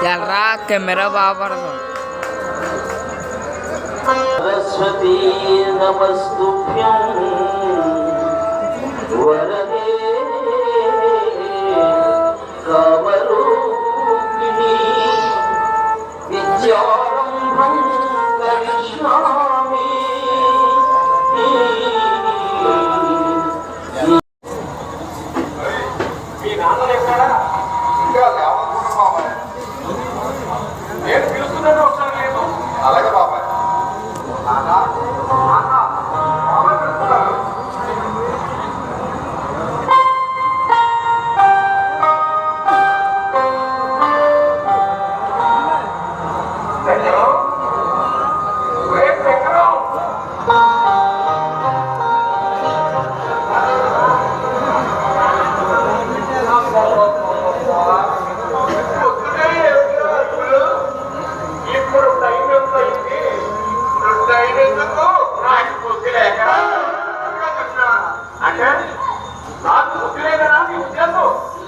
ఎల్రా camera బాగా सरस्वती नमस्तुभ्यं वरदे कामरूपिणी विद्यारम्भं करिष्यामि। మీ నాన్న ఎక్కడ ఇంకా లేవనుకుంటున్నా బాబాయ్. నేను పిలుస్తున్నాను ఒకసారి లేదు. అలాగే బాబాయ్. నాన్న నాన్న బాబాయ్ పిలుస్తున్నారు.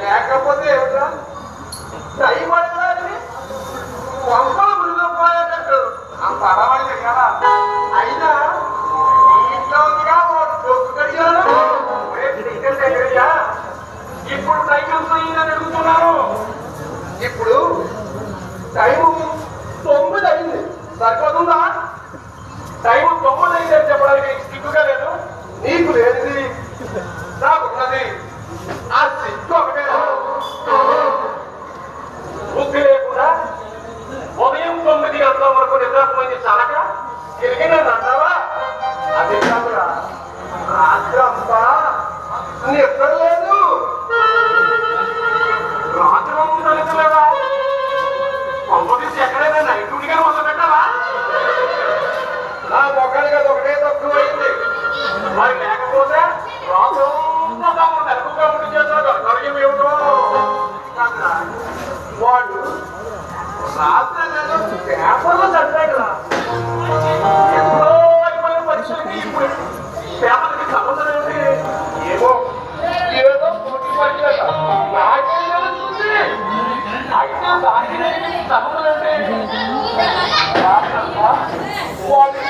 లేకపోతే ఏమిటా టైం అడగడానికి వంపలు మునిగిపోయేటట్టు అంత అలవాటు కదా. అయినా ఇంట్లో ఉందిగా కడిగాను ఇప్పుడు టైం ఎంత అయిందని అడుగుతున్నారు. ఇప్పుడు టైము 9 అయింది. సరిపోతుందా? టైము 9 అయిందని చెప్పడానికి సిగ్గుగా లేదు. నీకు లేనిది నాకున్నది ఆ సిగ్గు ఒకటే. బుద్ధి లేకుండా ఉదయం 9 గంటల వరకు నిద్రపోయింది చాలక తిరిగి నన్ను అంటావా? అదే కాదురా, రాత్రి అంతా నిద్ర లేదు. రాత్రి అంతా నిద్రలేదా? కొంపదీసి ఎక్కడైనా నైట్ డ్యూటీగా మొదలు పెట్టాలా? నా మొక్కడికి అది ఒకటే తక్కువైంది. మరి లేకపోతే రాత్రి నెలకుగా ఉండి చేశాడు కరిగి ఏమిటో వాడు రాత్రి పేపర్లో చదివాడు కదా. ఎప్పుడో అయిపోయిన పరిస్థితికి ఇప్పుడు పేపర్కి సంబంధం ఏంటి? ఏమో ఏదో పోటీ పడినట నాకేం తెలుస్తుంది. అయితే దానికి సంబంధం ఏంటి? వాడికి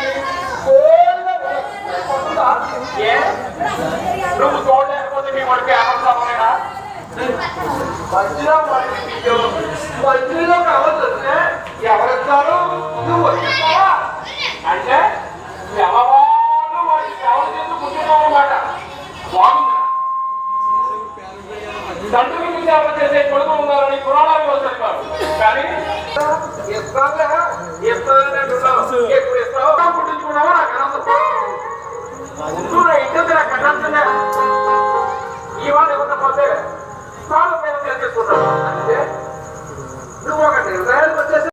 నువ్వు చూడలేకపోతే మీ వాడి పేపర్ చదవలేనా? మధ్యలో వాడికి మధ్యలో కావాల్సి ఎవరిస్తారు? నువ్వు వచ్చిస్తావా అంటే ఎవరు వాడి సేవ చేస్తూ కూర్చున్నావు అన్నమాట. బాగుంది. తండ్రికి సేవ చేసే కొడుకు ఉన్నారని పురాణాలు వస్తాయి కాదు. కానీ ఇస్తావా ఎప్పుడు ఇస్తావా పుట్టించుకున్నావా నాకు అనవసరం. ఇంటి కట్టాల్సిందే. ఇవాళ ఇవ్వకపోతే చాలా పేరు చేసుకుంటావు. అంటే నువ్వు ఒక నిర్ణయానికి వచ్చేసి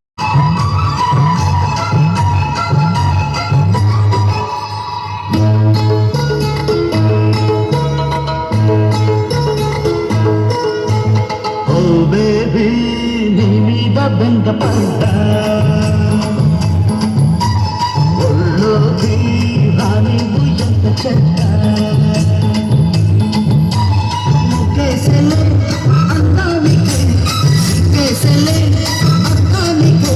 బెంగపడ్డా ఒళ్ళోకి రానివు ఎంత చెడ్డ కేసలే అన్నానికే కేసలే అన్నానికే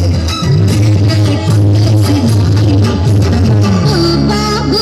బాబు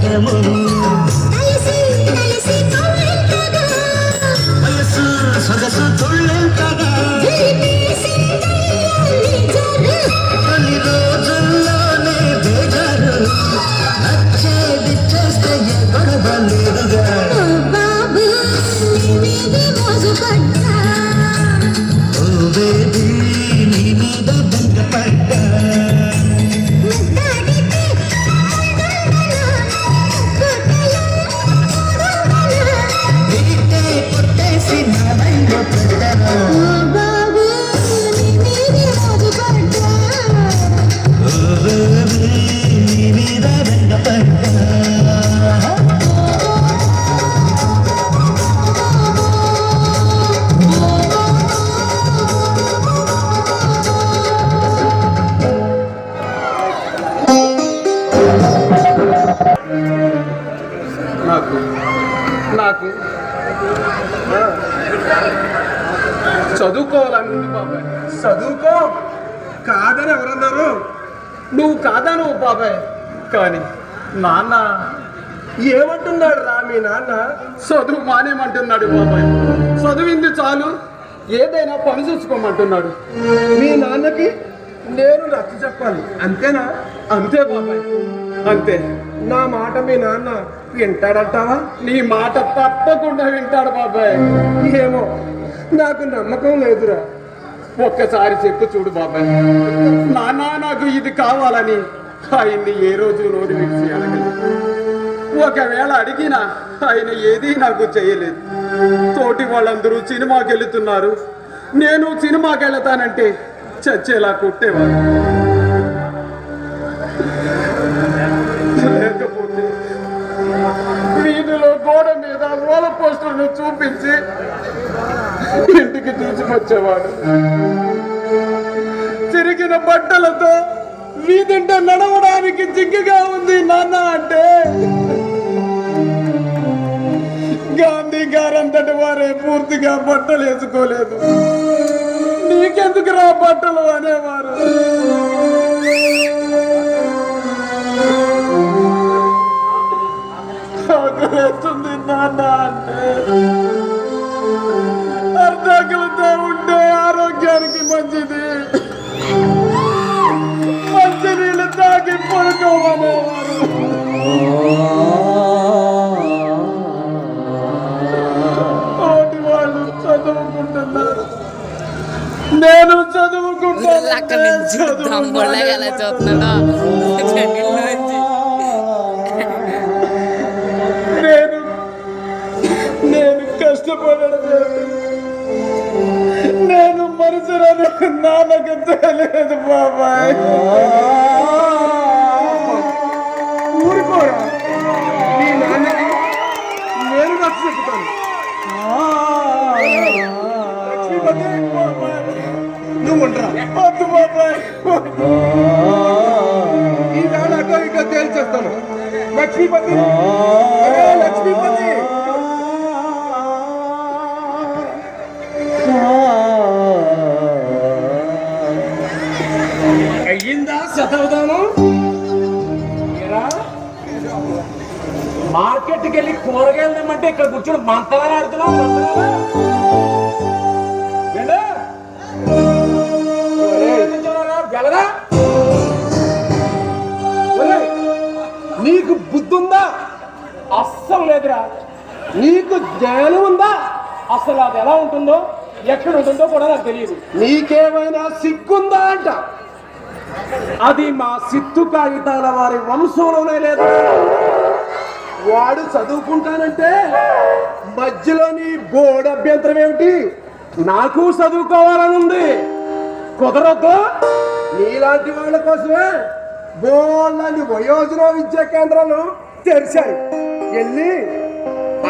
స్వర్గము వయసు సొగసు తుళ్ళెంతగా కొన్ని రోజుల్లోనే బేజారు నచ్చేది చేస్తే ఏ గొడవ లేదుగా ఓ బేబీ నీ మీద బెంగపడ్డా వీటే కొట్టేసి నా మైండ్ పెట్టరా ఓ బేబీ నీ మీద బెంగపడ్డా నాకు చదువుకోవాలని బాబాయ్. చదువుకో కాదని ఎవరన్నారు? నువ్వు కాదను బాబాయ్. కానీ నాన్న ఏమంటున్నాడు రా మీ నాన్న? చదువు మానేమంటున్నాడు బాబాయ్. చదివింది చాలు, ఏదైనా పని చూసుకోమంటున్నాడు. మీ నాన్నకి నేను నచ్చ చెప్పాలి అంతేనా? అంతే బాబాయ్, అంతే. నా మాట మీ నాన్న వింటాడంటావా? నీ మాట తప్పకుండా వింటాడు బాబాయ్. ఏమో నాకు నమ్మకం లేదురా. ఒక్కసారి చెప్పు చూడు బాబాయ్. నాన్న నాకు ఇది కావాలని ఆయన్ని ఏ రోజు నోరు విడిచి అడగలేదు. ఒకవేళ అడిగినా ఆయన ఏదీ నాకు చేయలేదు. తోటి వాళ్ళందరూ సినిమాకి వెళుతున్నారు, నేను సినిమాకి వెళతానంటే చచ్చేలా కొట్టేవాడు. లేకపోతే వీధిలో గోడ మీద రోల పోస్టర్ను చూపించి ఇంటికి తీసుకొచ్చేవాడు. చిరిగిన బట్టలతో వీధింట నడవడానికి జిగ్గుగా ఉంది నాన్న అంటే గాంధీ గారంతటి వారే పూర్తిగా బట్టలు వేసుకోలేదు. నీకెందుకు రా బట్టలు అనేవారు. ఆకలేస్తుంది నాన్న అంటే అర్ధాకలతో ఉంటే ఆరోగ్యానికి మంచిది, మంచి నీళ్ళు తాగి పడుకోమనేవారు. తోటి వాళ్ళు చదువుకుంటున్నారు, నేను చదువుకుంటాను. అక్కడి నుంచి తమ్ముళ్ళగా ఎలా చూస్తున్నాడో నేను కష్టపడడం నేను మనుషులను నాన్నకు తెలియదు బాబాయ్. ఊరుకోరా, నీ నాన్నకి నేను నచ్చ చెప్తాను. నువ్వు ఉండరా? వద్దు బాబాయ్, ఈవేళ అటో ఇటో తేల్చేస్తాను. లక్ష్మీపతి, లక్ష్మీపతి. అయ్యిందా చదవదాను? మార్కెట్కి వెళ్ళి కూరగాయలు తెమ్మంటే ఇక్కడ కూర్చొని మంతలా ఆడుతున్నావు. నీకు బుద్ధి ఉందా? అస్సలు లేదురా. నీకు జ్ఞానం ఉందా? అసలు అది ఎలా ఉంటుందో ఎక్కడ ఉంటుందో కూడా నాకు తెలియదు. నీకేమైనా సిగ్గుందా అంట? అది మా సిత్తు కాగితాల వారి వంశంలోనే లేదు. వాడు చదువుకుంటానంటే మధ్యలో నీ బోర్డు అభ్యంతరం ఏమిటి? నాకు చదువుకోవాలని ఉంది. కుదరద్దు. నీలాంటి వాళ్ళ కోసమే బోళ్ళని వయోజన విద్యా కేంద్రాలు తెరిచారు. వెళ్ళి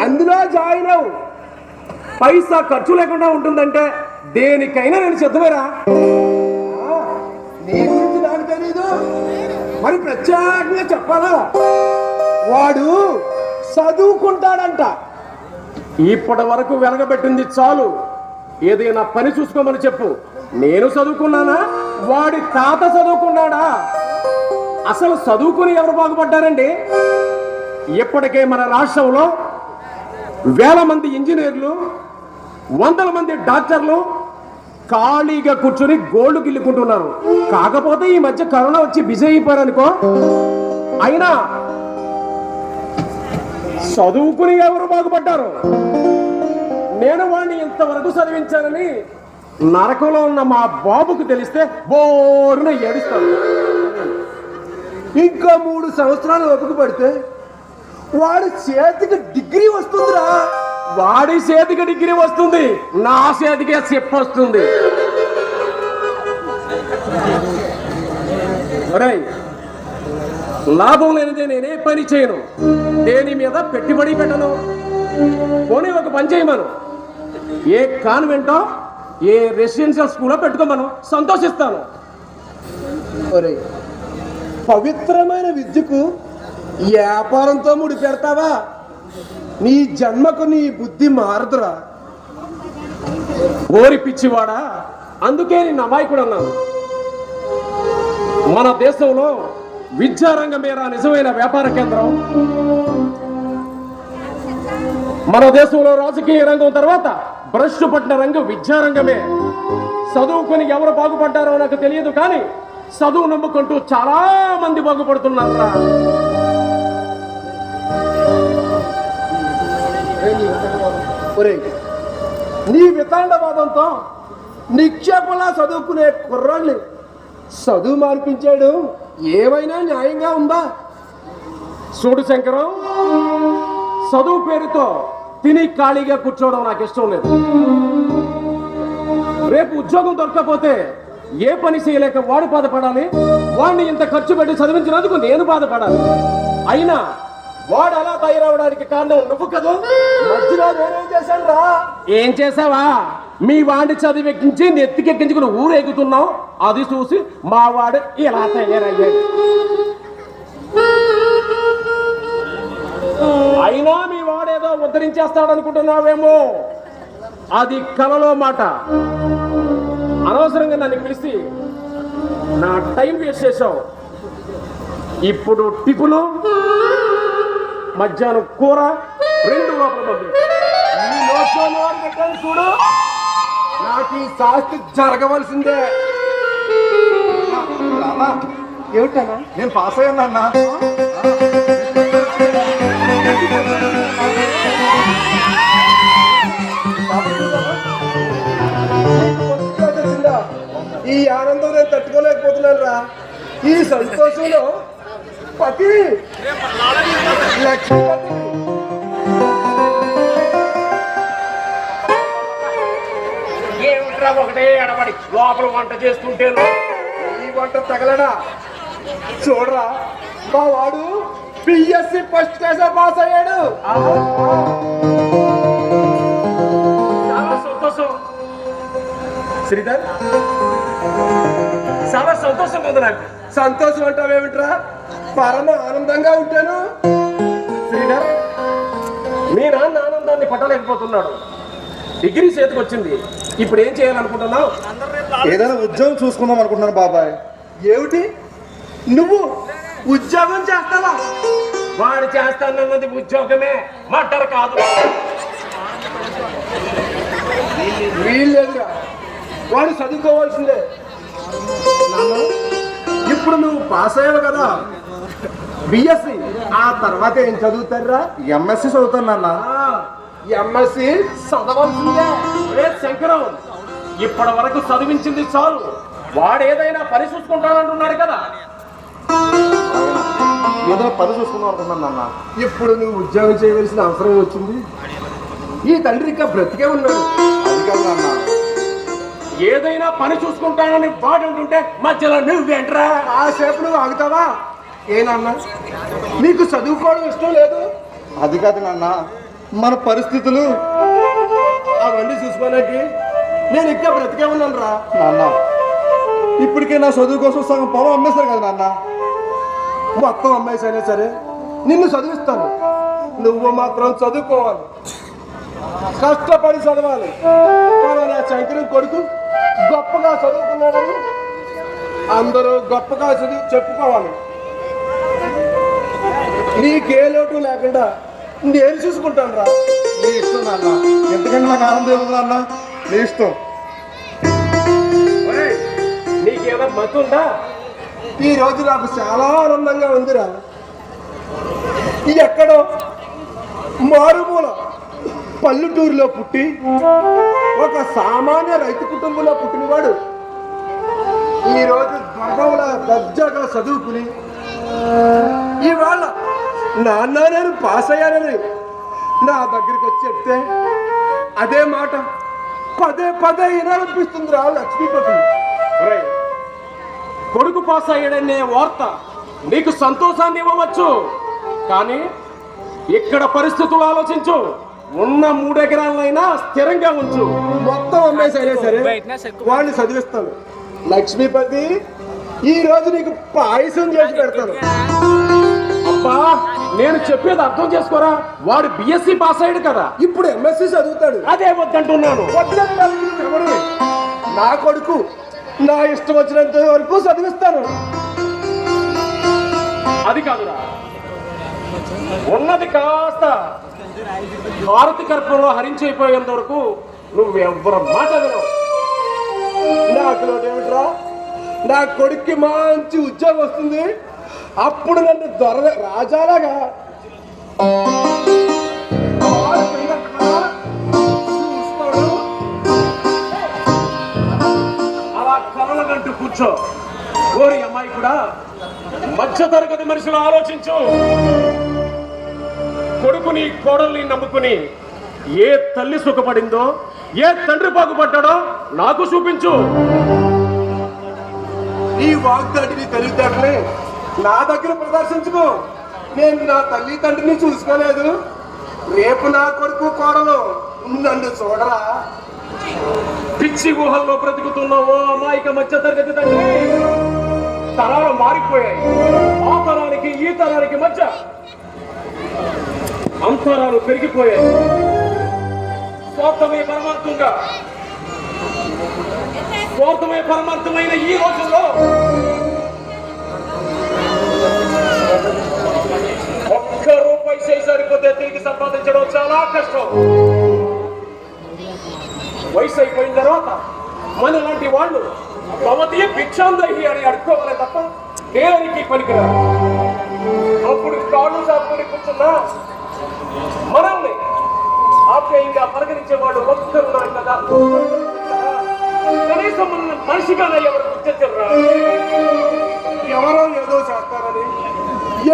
అందులో జాయిన్ అవు. పైసా ఖర్చు లేకుండా ఉంటుందంటే దేనికైనా నేను సిద్ధమేరా. నీ గురించి నాకు తెలీదు, మరి ప్రత్యేకంగా చెప్పాలా? వాడు చదువుకుంటాడంట. ఇప్పటి వరకు వెలగబెట్టింది చాలు. ఏదైనా పని చూసుకోమని చెప్పు. నేను చదువుకున్నానా? వాడి తాత చదువుకున్నాడా? అసలు చదువుకుని ఎవరు బాగుపడ్డారండి? ఇప్పటికే మన రాష్ట్రంలో వేల మంది ఇంజనీర్లు, వందల మంది డాక్టర్లు ఖాళీగా కూర్చొని గోళ్లు గిల్లుకుంటున్నారు. కాకపోతే ఈ మధ్య కరోనా వచ్చి బిజీ అయిపోయారనుకో. అయినా చదువుకుని ఎవరు బాగుపడ్డారు? నేను వాడిని ఇంతవరకు చదివించానని నరకంలో ఉన్న మా బాబుకు తెలిస్తే బోరున ఏడుస్తాను. ఇంకా 3 సంవత్సరాలు ఓపిక పడితే వాడి చేతికి డిగ్రీ వస్తుందిరా. వాడి చేతికి డిగ్రీ వస్తుంది, నా చేతికి చెప్పు వస్తుంది. లాభం లేనిదే నేనే పని చేయను, దేని మీద పెట్టుబడి పెట్టను. పోనీ ఒక పని చేయమను, ఏ కాన్వెంటో ఏ రెసిడెన్షియల్ స్కూల్లో పెట్టుకోమను, సంతోషిస్తాను. ఒరేయ్, పవిత్రమైన విద్యకు వ్యాపారంతో ముడి పెడతావా? నీ జన్మకు నీ బుద్ధి మారుదురా. ఓరి పిచ్చివాడా, అందుకే నేను అమాయకుడు అన్నాను. మన దేశంలో విద్యారంగమేరా నిజమైన వ్యాపార కేంద్రం. మన దేశంలో రాజకీయ రంగం తర్వాత భ్రష్టు పట్టిన రంగం విద్యారంగమే. చదువుకొని ఎవరు బాగుపడ్డారో నాకు తెలియదు, కానీ చదువు నమ్ముకుంటూ చాలా మంది బాగుపడుతున్నారా. ఒరేయ్, నీ వితాండవాదంతో నిక్షేపంలా చదువుకునే కుర్రాళ్ళని చదువు మార్పించాడు ఏమైనా న్యాయంగా ఉందా? చూడు శంకరం, చదువు పేరుతో తిని ఖాళీగా కూర్చోవడం నాకు ఇష్టం లేదు. రేపు ఉద్యోగం దొరకకపోతే ఏ పని చేయలేక వాడు బాధపడాలి, వాడిని ఇంత ఖర్చు పెట్టి చదివించినందుకు నేను బాధపడాలి. అయినా వాడు అలా తయారవడానికి కారణం నువ్వు కదా. మధ్యలో నేనేం చేశాను రా? ఏం చేసావా? మీ వాడిని చదివెక్కించి నెత్తికెక్కించుకుని ఊరేగుతున్నావు. అది చూసి మా వాడు ఇలా తయారయ్యాడు. అయినా మీ వాడేదో ఉద్ధరించేస్తాడనుకుంటున్నావేమో, అది కలలో మాట. అనవసరంగా నన్ను పిలిచి నా టైం వేస్ట్ చేశావు. ఇప్పుడు టిఫిను, మధ్యాహ్నం కూర 2 లోపల పంపి. ఈ లోకంలో వాడు పెట్టాను చూడు, నాకు ఈ శాస్త్రి జరగవలసిందే. ఏమిటన్నా? నేను పాస్ అయ్యాను అన్న. ఈ ఆనందం నేను తట్టుకోలేకపోతున్నాను రా. ఈ సంతోషంలో పతి లక్ష్మీపతి ఏమిట్రా ఒకటే ఎడబడి లోపల వంట చేస్తుంటే ఈ వంట తగలడా? చూడరా, మా వాడు బిఎస్సి ఫస్ట్ క్లాస్ పాస్ అయ్యాడు. చాలా సంతోషం శ్రీధర్, చాలా సంతోషం ఉంది నాకు. సంతోషం అంటావేమిట్రా? పరమ ఆనందంగా ఉంటాను. శ్రీధర్, మీ నాన్న ఆనందాన్ని పట్టలేకపోతున్నాడు. డిగ్రీ చేతికి వచ్చింది, ఇప్పుడు ఏం చేయాలనుకుంటున్నావు? ఏదైనా ఉద్యోగం చూసుకుందాం అనుకుంటున్నాను బాబాయ్. ఏమిటి, నువ్వు ఉద్యోగం చేస్తావా? వాడు చేస్తానన్నది ఉద్యోగమే, మటర్ కాదు. వీల్లేదురా, వాడు చదువుకోవాల్సిందే. నాన్న, ఇప్పుడు నువ్వు పాస్ అయ్యావు కదా బిఎస్సి, ఆ తర్వాత ఏం చదువుతారా? ఎంఎస్సి చదువుతాను నాన్న. ఎంఎస్సి చదవాల్సిందే. రే శంకరం, ఇప్పటి వరకు చదివించింది చాలు. వాడు ఏదైనా పని చూసుకుంటానంటున్నాడు కదా. ఏదైనా పని చూసుకుందాం అనుకుంటున్నాను నాన్న. ఇప్పుడు నువ్వు ఉద్యోగం చేయవలసిన అవసరం వచ్చింది. ఈ తండ్రి ఇంకా బ్రతికే ఉన్నాడు. అది కాదు నాన్న, ఏదైనా పని చూసుకుంటానని వాడు అంటుంటే మధ్యలో నువ్వేంట్రా? కాసేపు నువ్వు ఆగుతావా? ఏనన్నా, నీకు చదువుకోవడం ఇష్టం లేదు? అది కాదు నాన్న, మన పరిస్థితులు అవన్నీ చూసుకోడానికి నేను ఇంకా బ్రతికే ఉన్నాను రా. నాన్న. ఇప్పటికే నా చదువు కోసం సగం పొలం అమ్మేశారు కదా నాన్న. మొత్తం అమ్మాయిసైనా సరే నిన్ను చదివిస్తాను. నువ్వు మాత్రం చదువుకోవాలి, కష్టపడి చదవాలి. నా శంకరం కొడుకు గొప్పగా చదువుకున్నాడని అందరూ గొప్పగా చదివి చెప్పుకోవాలి. నీకే లోటు లేకుండా నేను చూసుకుంటాను రా. నీ ఇష్టం నాన్న, ఎందుకంటే నాకు ఆనందం ఉంది నాన్న, నీ ఇష్టం. ఒరేయ్, నీకేమైనా మతుందా? ఈ రోజు నాకు చాలా ఆనందంగా ఉందిరా. ఎక్కడో మారుమూల పల్లెటూరులో పుట్టి ఒక సామాన్య రైతు కుటుంబంలో పుట్టినవాడు ఈరోజు గర్భంలో దర్జాగా చదువుకుని ఇవాళ నాన్న నేను పాస్ అయ్యానని నా దగ్గరికి వచ్చి చెప్తే అదే మాట పదే పదే వినాలనిపిస్తుందిరా లక్ష్మీపతి. ఒరేయ్, కొడుకు పాస్ అయ్యాడనే వార్త నీకు సంతోషాన్ని ఇవ్వవచ్చు, కానీ ఇక్కడ పరిస్థితులు ఆలోచించు. ఉన్న 3 ఎకరాలైనా స్థిరంగా ఉంచు. మొత్తం అమ్మేసైనా సరే వాడిని చదివిస్తాను. లక్ష్మీపతి, ఈ రోజు నీకు పాయసం చేసి పెడతాను. అబ్బా, నేను చెప్పేది అర్థం చేసుకోరా. వాడు బిఎస్సి పాస్ అయ్యాడు కదా, ఇప్పుడు ఎంఎస్సి చదువుతాడు. అదే వద్దంటున్నాను. వద్దంటాను ఎవరు? నా కొడుకు నా ఇష్టం వచ్చినంత వరకు చదివిస్తాను. అది కాదురా, ఉన్నది కాస్త భారతి కర్పంలో హరించైపోయేంత వరకు నువ్వెవ్వరు మాట వినవు. నాకు ఏమిట్రా, నా కొడుక్కి మంచి ఉద్యోగం వస్తుంది, అప్పుడు నన్ను రాజాలాగా చూస్తాడు. అలా కలలగంటూ కూర్చో. ఓరి అమ్మాయి కూడా మధ్య తరగతి మనుషులు ఆలోచించు. కొడుకుని కోడల్ని నమ్ముకుని ఏ తల్లి సుఖపడిందో, ఏ తండ్రి బాగుపడ్డాడో నాకు చూపించు. ఈ వాగ్దాటిని తెలివితేటలే నా దగ్గర ప్రదర్శించుకో. నేను నా తల్లి తండ్రిని చూసుకోలేదు, రేపు నా కొడుకు కోడలు నన్ను చూడరా. పిచ్చి ఊహల్లో బ్రతుకుతున్న ఓ అమాయక మధ్య తరగతి తండ్రి, తరాలు మారిపోయాయి. ఆ తరానికి ఈ తరానికి మధ్య అంతరాలు పెరిగిపోయాయి. స్వార్థమే పరమార్థమైన ఈ రోజుల్లో ఒక్క రూపాయి చేయి సరిపోతే తిరిగి సంపాదించడం చాలా కష్టం. వయసు అయిపోయిన తర్వాత మన లాంటి వాళ్ళు భవతి భిక్షాందహి అని అడుక్కోవాలి తప్ప దేనికి పనికిరారు. అప్పుడు కాళ్ళు సాపుకొని కూర్చున్నా మనల్ని ఆప్యాయంగా పలకరించే వాళ్ళు ఒక్కరున్నారు కదా. కనీసం మన మనిషిగానే ఎవరు గుర్తించరా? ఎవరో ఏదో చేస్తారని,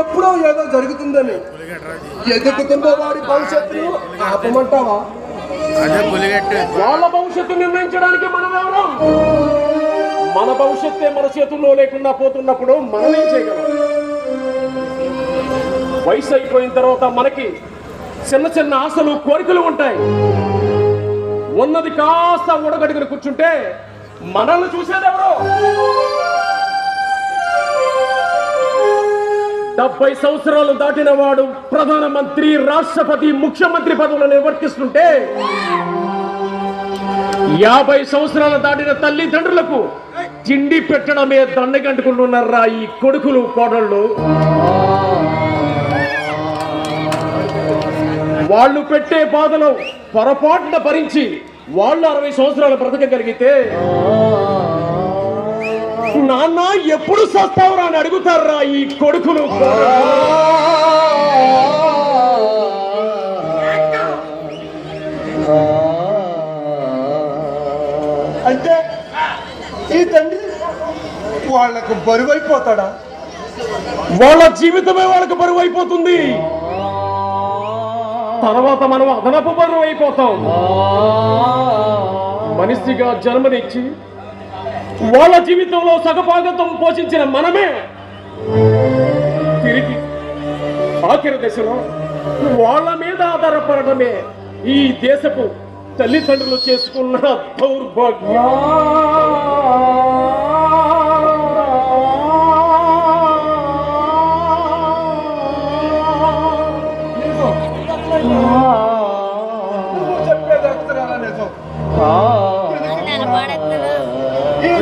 ఎప్పుడో ఏదో జరుగుతుందని ఎదుగుతున్న వాడి భవిష్యత్తును ఆపమంటావా? వాళ్ళ భవిష్యత్తు నిర్ణయించడానికి మనం ఎవరు? మన భవిష్యత్తే మన చేతుల్లో లేకుండా పోతున్నప్పుడు మనం ఏం చేయగలం? వయసు అయిపోయిన తర్వాత మనకి చిన్న చిన్న ఆశలు కోరికలు ఉంటాయి. ఉన్నది కాస్త ఉడగడుగుని కూర్చుంటే మనల్ని చూసేదెవరు? 70 సంవత్సరాలు దాటిన వాడు ప్రధానమంత్రి, రాష్ట్రపతి, ముఖ్యమంత్రి పదవులను నిర్వర్తిస్తుంటే 50 సంవత్సరాలు దాటిన తల్లిదండ్రులకు తిండి పెట్టడమే దండగంటుకుంటున్నారా ఈ కొడుకులు కోడళ్ళు. వాళ్ళు పెట్టే బాధలు పొరపాటున భరించి వాళ్ళు 60 సంవత్సరాలు బ్రతకగలిగితే నాన్న ఎప్పుడు సస్తావురా అని అడుగుతారా ఈ కొడుకులు. అంటే ఈ తండ్రి వాళ్ళకు బరువైపోతాడా? వాళ్ళ జీవితమే వాళ్ళకు బరువు అయిపోతుంది. తర్వాత మనం అదనపు బరువు అయిపోతాం. మనిషిగా జన్మనిచ్చి వాళ్ళ జీవితంలో సగభాగతం పోషించిన మనమే తిరిగి ఆఖరి దశలో వాళ్ళ మీద ఆధారపడటమే ఈ దేశపు తల్లిదండ్రులు చేసుకున్న దౌర్భాగ్యం. చెప్పేది అక్షరాల నిజం.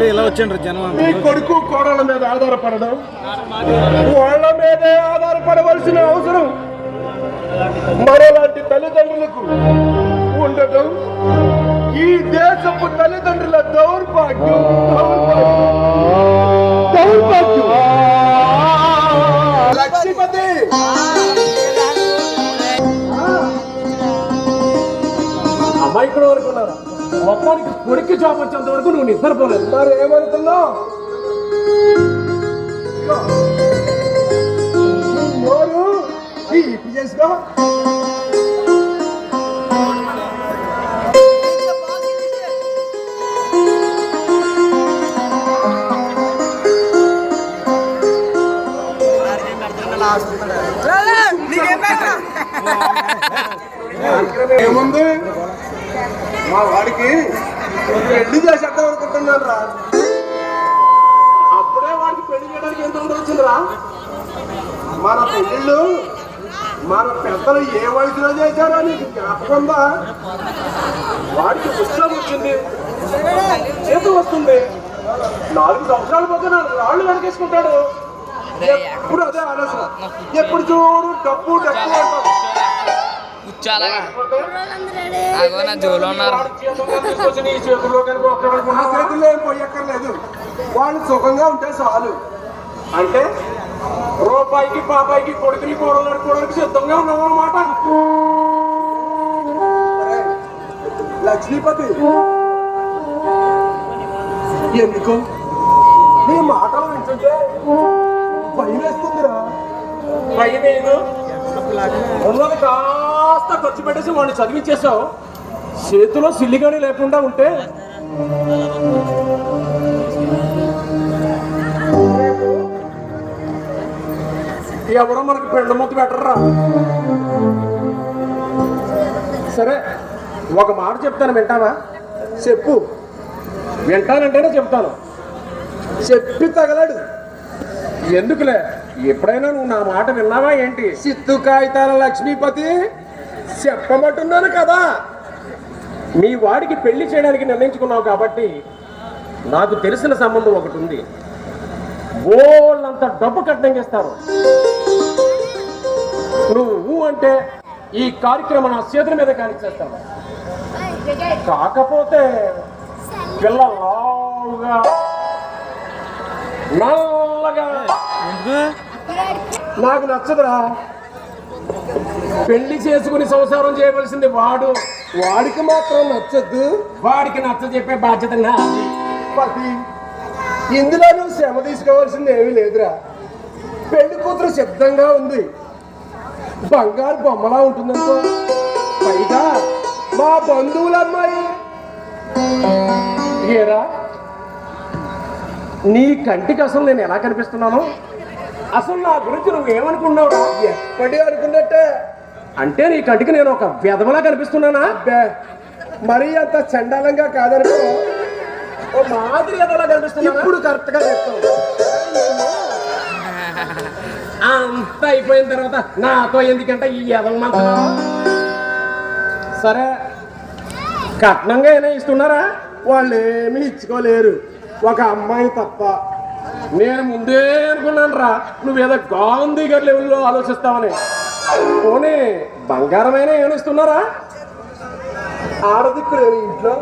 ఇలా వచ్చిండ్రు జనం. ఈ కొడుకు కోడల మీద ఆధారపడడం, వాళ్ళ మీదే ఆధారపడవలసిన అవసరం మరలాంటి తల్లిదండ్రులకు ఉండటం ఈ దేశపు తల్లిదండ్రుల దౌర్భాగ్యం. లక్ష్మీపతి, అమాయకుడు వరకు ఉన్నారు. మొత్తానికి కొడుక్కి జాబ్ వచ్చేంత వరకు నువ్వు నిద్రపోలేదు. మరి ఏమనుకున్నావు? నోరు తీపి చేసుకో. ఏముంది, మా వాడికి పెళ్లి చేసేద్దాం అనుకుంటున్నాను రా. అప్పుడే వాడికి పెళ్లి చేయడానికి ఎంత వచ్చిందిరా? మన పెళ్ళిళ్ళు మన పెద్దలు ఏ వయసులో చేశారో నీకు జ్ఞాపకం ఉందా? వాడికి ఉత్సవం వచ్చింది, చేతు వస్తుంది. 4 సంవత్సరాలు పోతే 4 రాళ్ళు వెనకేసుకుంటాడు. ఎప్పుడు అదే ఆలోచన. ఎప్పుడు చూడు డబ్బు డబ్బు అంటాం. కూర్చోాలగా అగో నా జోలో ఉన్నారు. ఆ చేతుల్లో ఏం పోయక్కర్లేదు, వాళ్ళు సుఖంగా ఉంటే చాలు. అంటే రూపాయికి పాపాయికి కొడుకుని కూరలు నడుకోవడానికి సిద్ధంగా ఉన్నాం అన్నమాట. లక్ష్మీపతి, ఎందుకు నీ మాటలు వింటుంటే భయం వేస్తుందిరా. భయం లేదు, ఉన్నది కాస్త ఖర్చు పెట్టేసి వాడిని చదివించేసావు. చేతిలో సిల్లిగాని లేకుండా ఉంటే ఎవరో మనకి పెండ ముద్దు పెట్టర్రా. సరే, ఒక మాట చెప్తాను, వింటావా? చెప్పు. వింటానంటేనే చెప్తాను. చెప్పి తగలడు. ఎందుకులే, ఎప్పుడైనా నువ్వు నా మాట విన్నావా ఏంటి? సిత్తు కాగితాల లక్ష్మీపతి, చెప్పమంటున్నాను కదా. మీ వాడికి పెళ్లి చేయడానికి నిర్ణయించుకున్నావు కాబట్టి నాకు తెలిసిన సంబంధం ఒకటి ఉంది. బోళ్ళంత డబ్బు కట్టించేస్తారు. నువ్వు అంటే ఈ కార్యక్రమం నా చేతుల మీద కానిచ్చేస్తాను. కాకపోతే పిల్ల లావుగా నల్లగా నాకు నచ్చదురా. పెళ్లి చేసుకుని సంసారం చేయవలసింది వాడు. వాడికి మాత్రం నచ్చద్దు. వాడికి నచ్చ చెప్పే బాధ్యత నాది. పతి, ఇందులో నువ్వు శ్రమ తీసుకోవాల్సింది ఏమీ లేదురా. పెళ్లి కూతురు సిద్ధంగా ఉంది, బంగారు బొమ్మలా ఉంటుందనుకో. పైగా మా బంధువుల అమ్మాయి. ఏరా, నీ కంటికి అసలు నేను ఎలా కనిపిస్తున్నాను? అసలు నా గురించి నువ్వేమనుకున్నావురా? ఎప్పటి అనుకున్నట్టే. అంటే నీ కంటికి నేను ఒక వెధవలా కనిపిస్తున్నానా? అబ్బే, మరీ అంత చండాలంగా కాదనుకో. ఓ మాదిరి వెధవలా కనిపిస్తున్నా. ఇప్పుడు కరెక్ట్ గా చెప్తావు. అంత అయిపోయిన తర్వాత నాతో ఎందుకంటే ఈ ఎదవ మంత్రం. సరే, కట్నంగా ఏమైనా ఇస్తున్నారా? వాళ్ళు ఏమీ ఇచ్చుకోలేరు, ఒక అమ్మాయి తప్ప. నేను ముందే అనుకున్నాను రా, నువ్వేదో గాంధీ గారి లెవెల్లో ఆలోచిస్తావని. పోనీ బంగారమైనా ఏమైనా ఇస్తున్నారా? ఆడదిక్కు లేని ఇంట్లో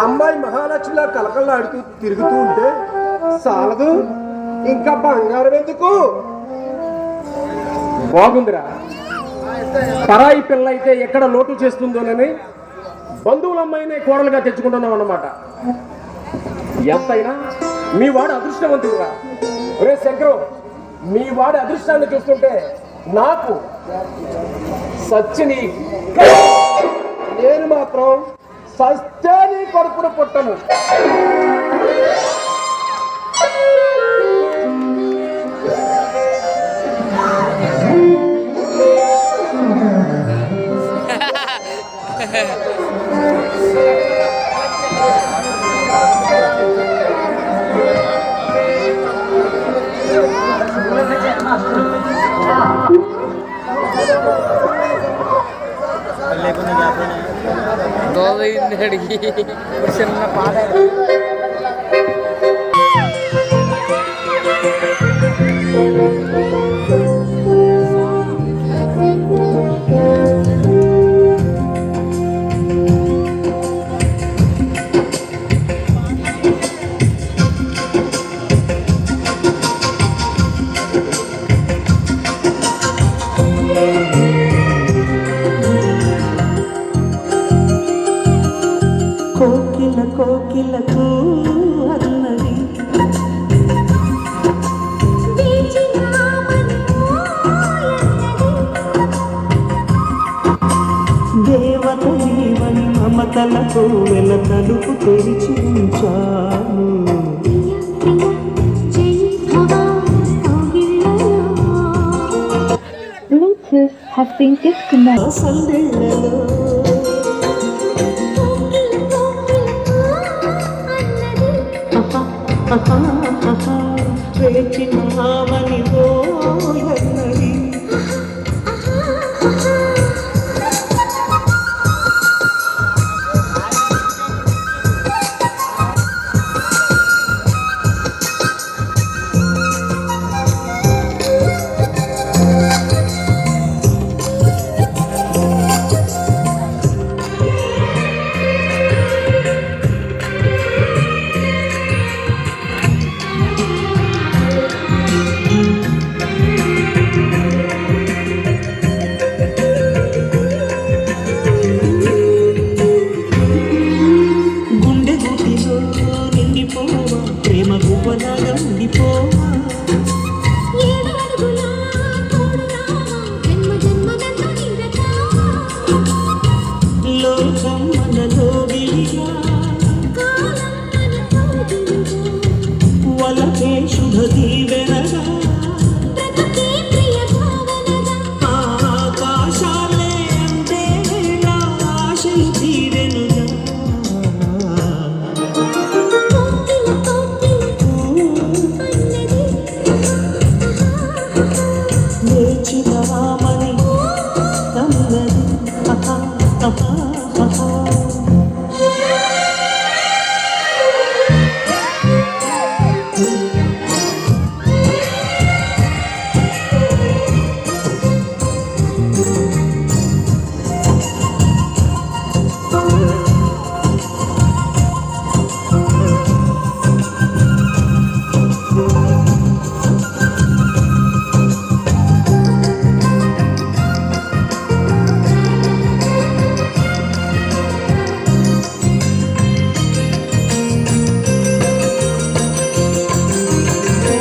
అమ్మాయి మహాలక్ష్మిలా కలకల్లాడుతూ తిరుగుతూ ఉంటే చాలదు, ఇంకా బంగారం ఎందుకు? బాగుందిరా. పరాయి పిల్ల అయితే ఎక్కడ లోటు చేస్తుందోనని బంధువుల అమ్మాయినే కోడలుగా తెచ్చుకుంటున్నాం అన్నమాట. ఎంతైనా మీ వాడు అదృష్టవంతుడురా. రే శంకరు, మీ వాడి అదృష్టాన్ని చూస్తుంటే నాకు సచ్చిని. నేను మాత్రం సస్తే నీ కొడుకును పుట్టను. అడిగి చిన్న పాట మమతలకు వెల తలుపు తెరిచి ఉంచాను. Bluetooth has been disconnected. సందెళ్ళలో వేచినామని ఓయన్నది. గుండె గుడిలో నిండిపోవా, ప్రేమ గువ్వలాగా ఉండిపోవా. లోకం మనలో గిలిగా వలకే శుభ దీవెనగా ఆకాశాలే అంతే వేళ ఆశలు తీరెనుగా. లేచినామని అన్నది.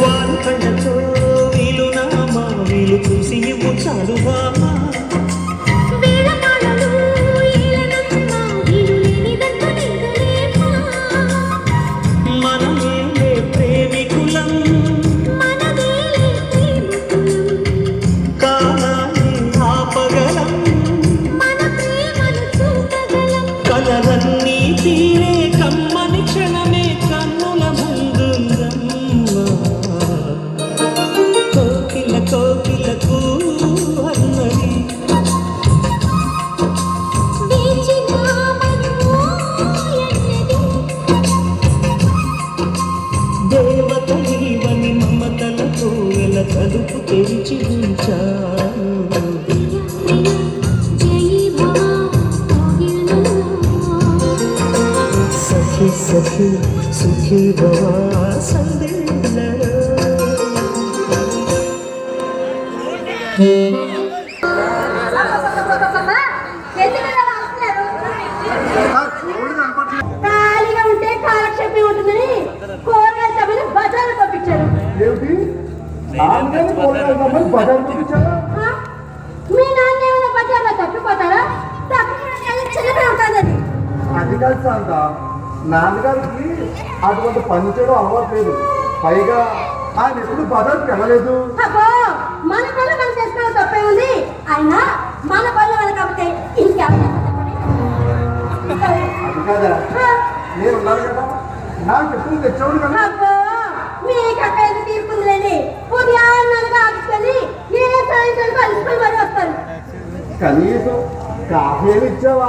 వారి కళ్ళతో వీలునామా, వీలు చూసి ఇవ్వు చాలు బామా. మనమేలే ప్రేమికులం, కాలాన్ని ఆపగలం, కలలన్నీ తీరే కమ్మని క్షణమే కన్నుల ముందుందమ్మా. కోకిల కోకిలకు అన్నది. దేవత నీవని మమతలకు వెల తలుపు తెరిచి ఉంచాను. సఖి సఖి సుఖీ భవ సందేళ్ళలో. ఖాళీగా ఉంటే కాలక్షేపం ఉంటుందని కూరగాయల సభని బజారు పంపించారు. ఏమిటి ఆన్లైన్ కూరగాయల సభని బజారు పంపించారా? ఆ? మీ నాన్న ఏమైనా బజార్లో తప్పిపోతారా? తప్పిపోతే చిన్నగా ఉంటుంది అది. అది కాదు శాంత, నాన్నగారికి అటువంటి పని చేయడం అలవాటు లేదు. పైగా ఆయన ఎప్పుడు బజార్కి వెళ్ళలేదు. అబ్బో మన పనులు మనం చేసుకోవడం తప్పే ఉంది. అయినా మన పనులు మన కాకపోతే ఇంకెవరు అది కాదా, నేను ఉన్నాను కదా, నాకు ఎప్పుడు తెచ్చేవాడు కదా. అబ్బో మీకు అక్కడ తీర్పుందిలేండి. ఉదయాన్నగా ఆపుకొని ఏ సాయంత్రం కలుసుకొని మరి వస్తారు. కనీసం కాఫీ ఏమి ఇచ్చావా?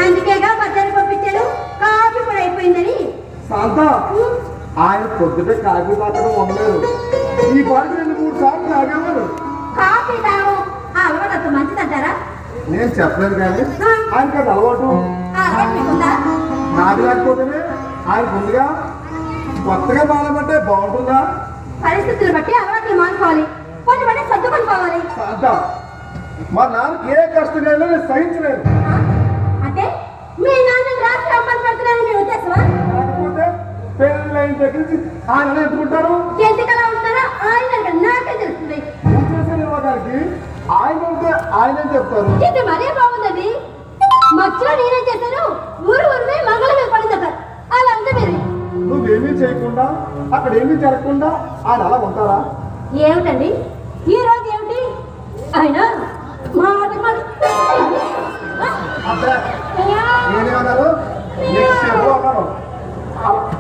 అందుకేగా బజారు పంపించారు. కాఫీ కూడా అయిపోయిందని. శాంత, ఆయన పొద్దుటే కాఫీ తాగడం ఉండలేదు. ఈ పాటికి 2-3 సార్లు తాగేవారు. కాఫీ తాగడం ఆ అలవాటు అంత మంచిదంటారా? నేను చెప్పలేదు కానీ ఆయనకి అది అలవాటు. ఆ అలవాటు మీకుందా? నాకు లేకపోతేనే ఆయనకు ఉందిగా. కొత్తగా బాగాలంటే బాగుంటుందా? పరిస్థితులు బట్టి అలవాట్లు మానుకోవాలి. కొన్ని పని సర్దుకొని పోవాలి. శాంత, మా నాన్నకి ఏ కష్టంగా నేను సహించలేను. అంటే మీ నాన్న రాత్రి అమ్మని పెడుతున్నారని మీ ఉద్దేశమా? కాకపోతే పెళ్ళైన దగ్గర నుంచి ఆయన ఎత్తుకుంటారు. ఎందుకలా ఉంటారా ఆయన నాకే తెలుస్తుంది. గారికి ఆయన ఉంటే ఆయనే చెప్తారు. ఇది మరీ బాగుందండి. మధ్యలో నేనేం చేశాను? లేకుండా అక్కడ ఏమీ జరగకుండా ఆయన అలా ఉంటారా? ఏమిటండి ఈ రోజు ఏమిటి ఆయన మాట మాట అంటే నేనేమన్నాను? నెక్స్ట్ ఏమో అన్నాను.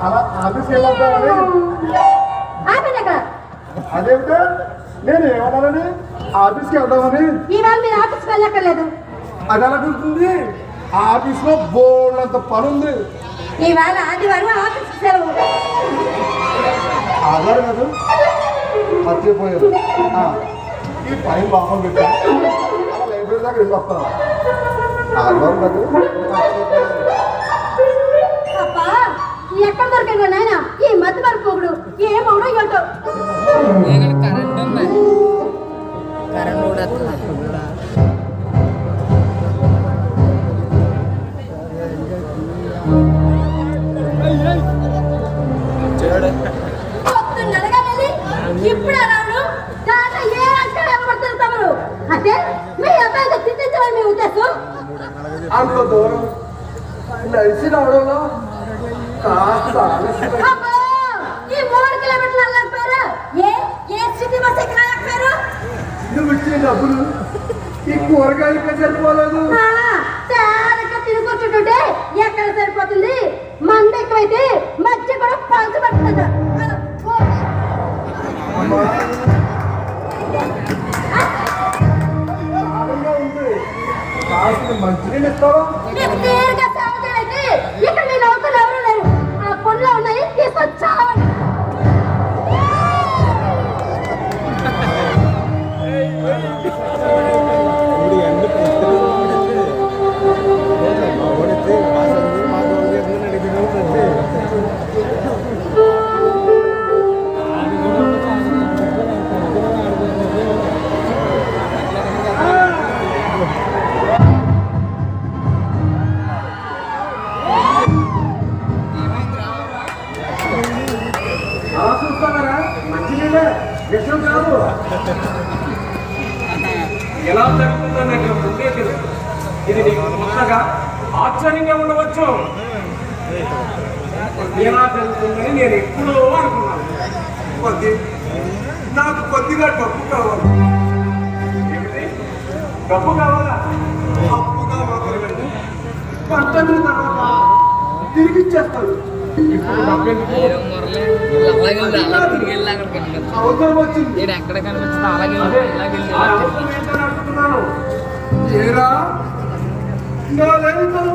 అలా ఆఫీస్కి వెళ్ళొద్దామని. ఆపండి అక్కడ. అదేమిటో నేను ఏమన్నానని ఆఫీస్కి వెళ్దామని. ఈవేళ మీరు ఆఫీస్కి వెళ్ళక్కర్లేదు. అది ఎలా గుర్తుంది? ఆఫీస్లో బోల్డంత పని ఉంది. ఈవేళ ఆదివారం ఆఫీస్కి సెలవు. ఆధార్ కాదు మర్చిపోయారు. ఈ పని లోపల పెట్టాను. అలా లైబ్రరీ దాకా వెళ్ళి వస్తాను. ఆధార్ కాదు మర్చిపోయారు. అబ్బా ఎక్కడ దొరికాడు నాయన ఈ మధ్య మరపోగుడు ఏమవుడో ఏంటో. ఇక్కడ కరెంట్ ఉంది, కరెంట్ కూడా ఇప్పుడు రావుడు దాంట్లో ఏ అక్షరం ఎవరు తమరు అంటే మీ అబ్బాయితో తిట్టించమని మీ ఉద్దేశం. అంత దూరం నడిచి రావడంలో కాస్త ఆలస్యం. అబ్బో ఈ 3 కిలోమీటర్లు వెళ్ళకపోయారు. ఏ సిటీ బస్ ఎక్కలేకపోయారు. నువ్వు ఇచ్చే డబ్బులు ఈ కూరగాయలకే సరిపోలేదు. తేలిగ్గా తినుకొచ్చుంటుంటే ఎక్కడ సరిపోతుంది. మంద ఎక్కువైతే మధ్య కూడా పంచు పడుతుంది. ఆనందంగా ఉంది. కాస్త మంచినీళ్ళు ఇస్తావా? తీరిగా సేవ చేయడానికి ఇక్కడ మీ నౌకలు ఎవరు లేరు. ఆ పనులు ఉన్నాయి తీసుకొచ్చావండి. అలా చూస్తారా? మంచినీళ్ళే విషయం కాదు. ఎలా జరుగుతుందో నాకు ముందే తెలుసు. ఇది నీకు కొత్తగా ఆశ్చర్యంగా ఉండవచ్చు. ఎలా జరుగుతుందని నేను ఎప్పుడూ అనుకున్నాను. నాకు కొద్దిగా డబ్బు కావాలి. ఏమిటి? డబ్బు కావాలా? అప్పుగా మాత్రమే. పంట మీద తర్వాత తిరిగి ఇచ్చేస్తాను. ఇప్పుడు డబ్బు ఎందుకు? మురళి అలాగే అలా తిరిగి వెళ్ళి అక్కడ కనిపిస్తుంది. అవసరం వచ్చింది. నేను ఎక్కడ కనిపిస్తుంది అలాగే అదే, ఇలాగే ఆ అవసరం ఏంటని అడుగుతున్నాను. ఏరా నా లలితం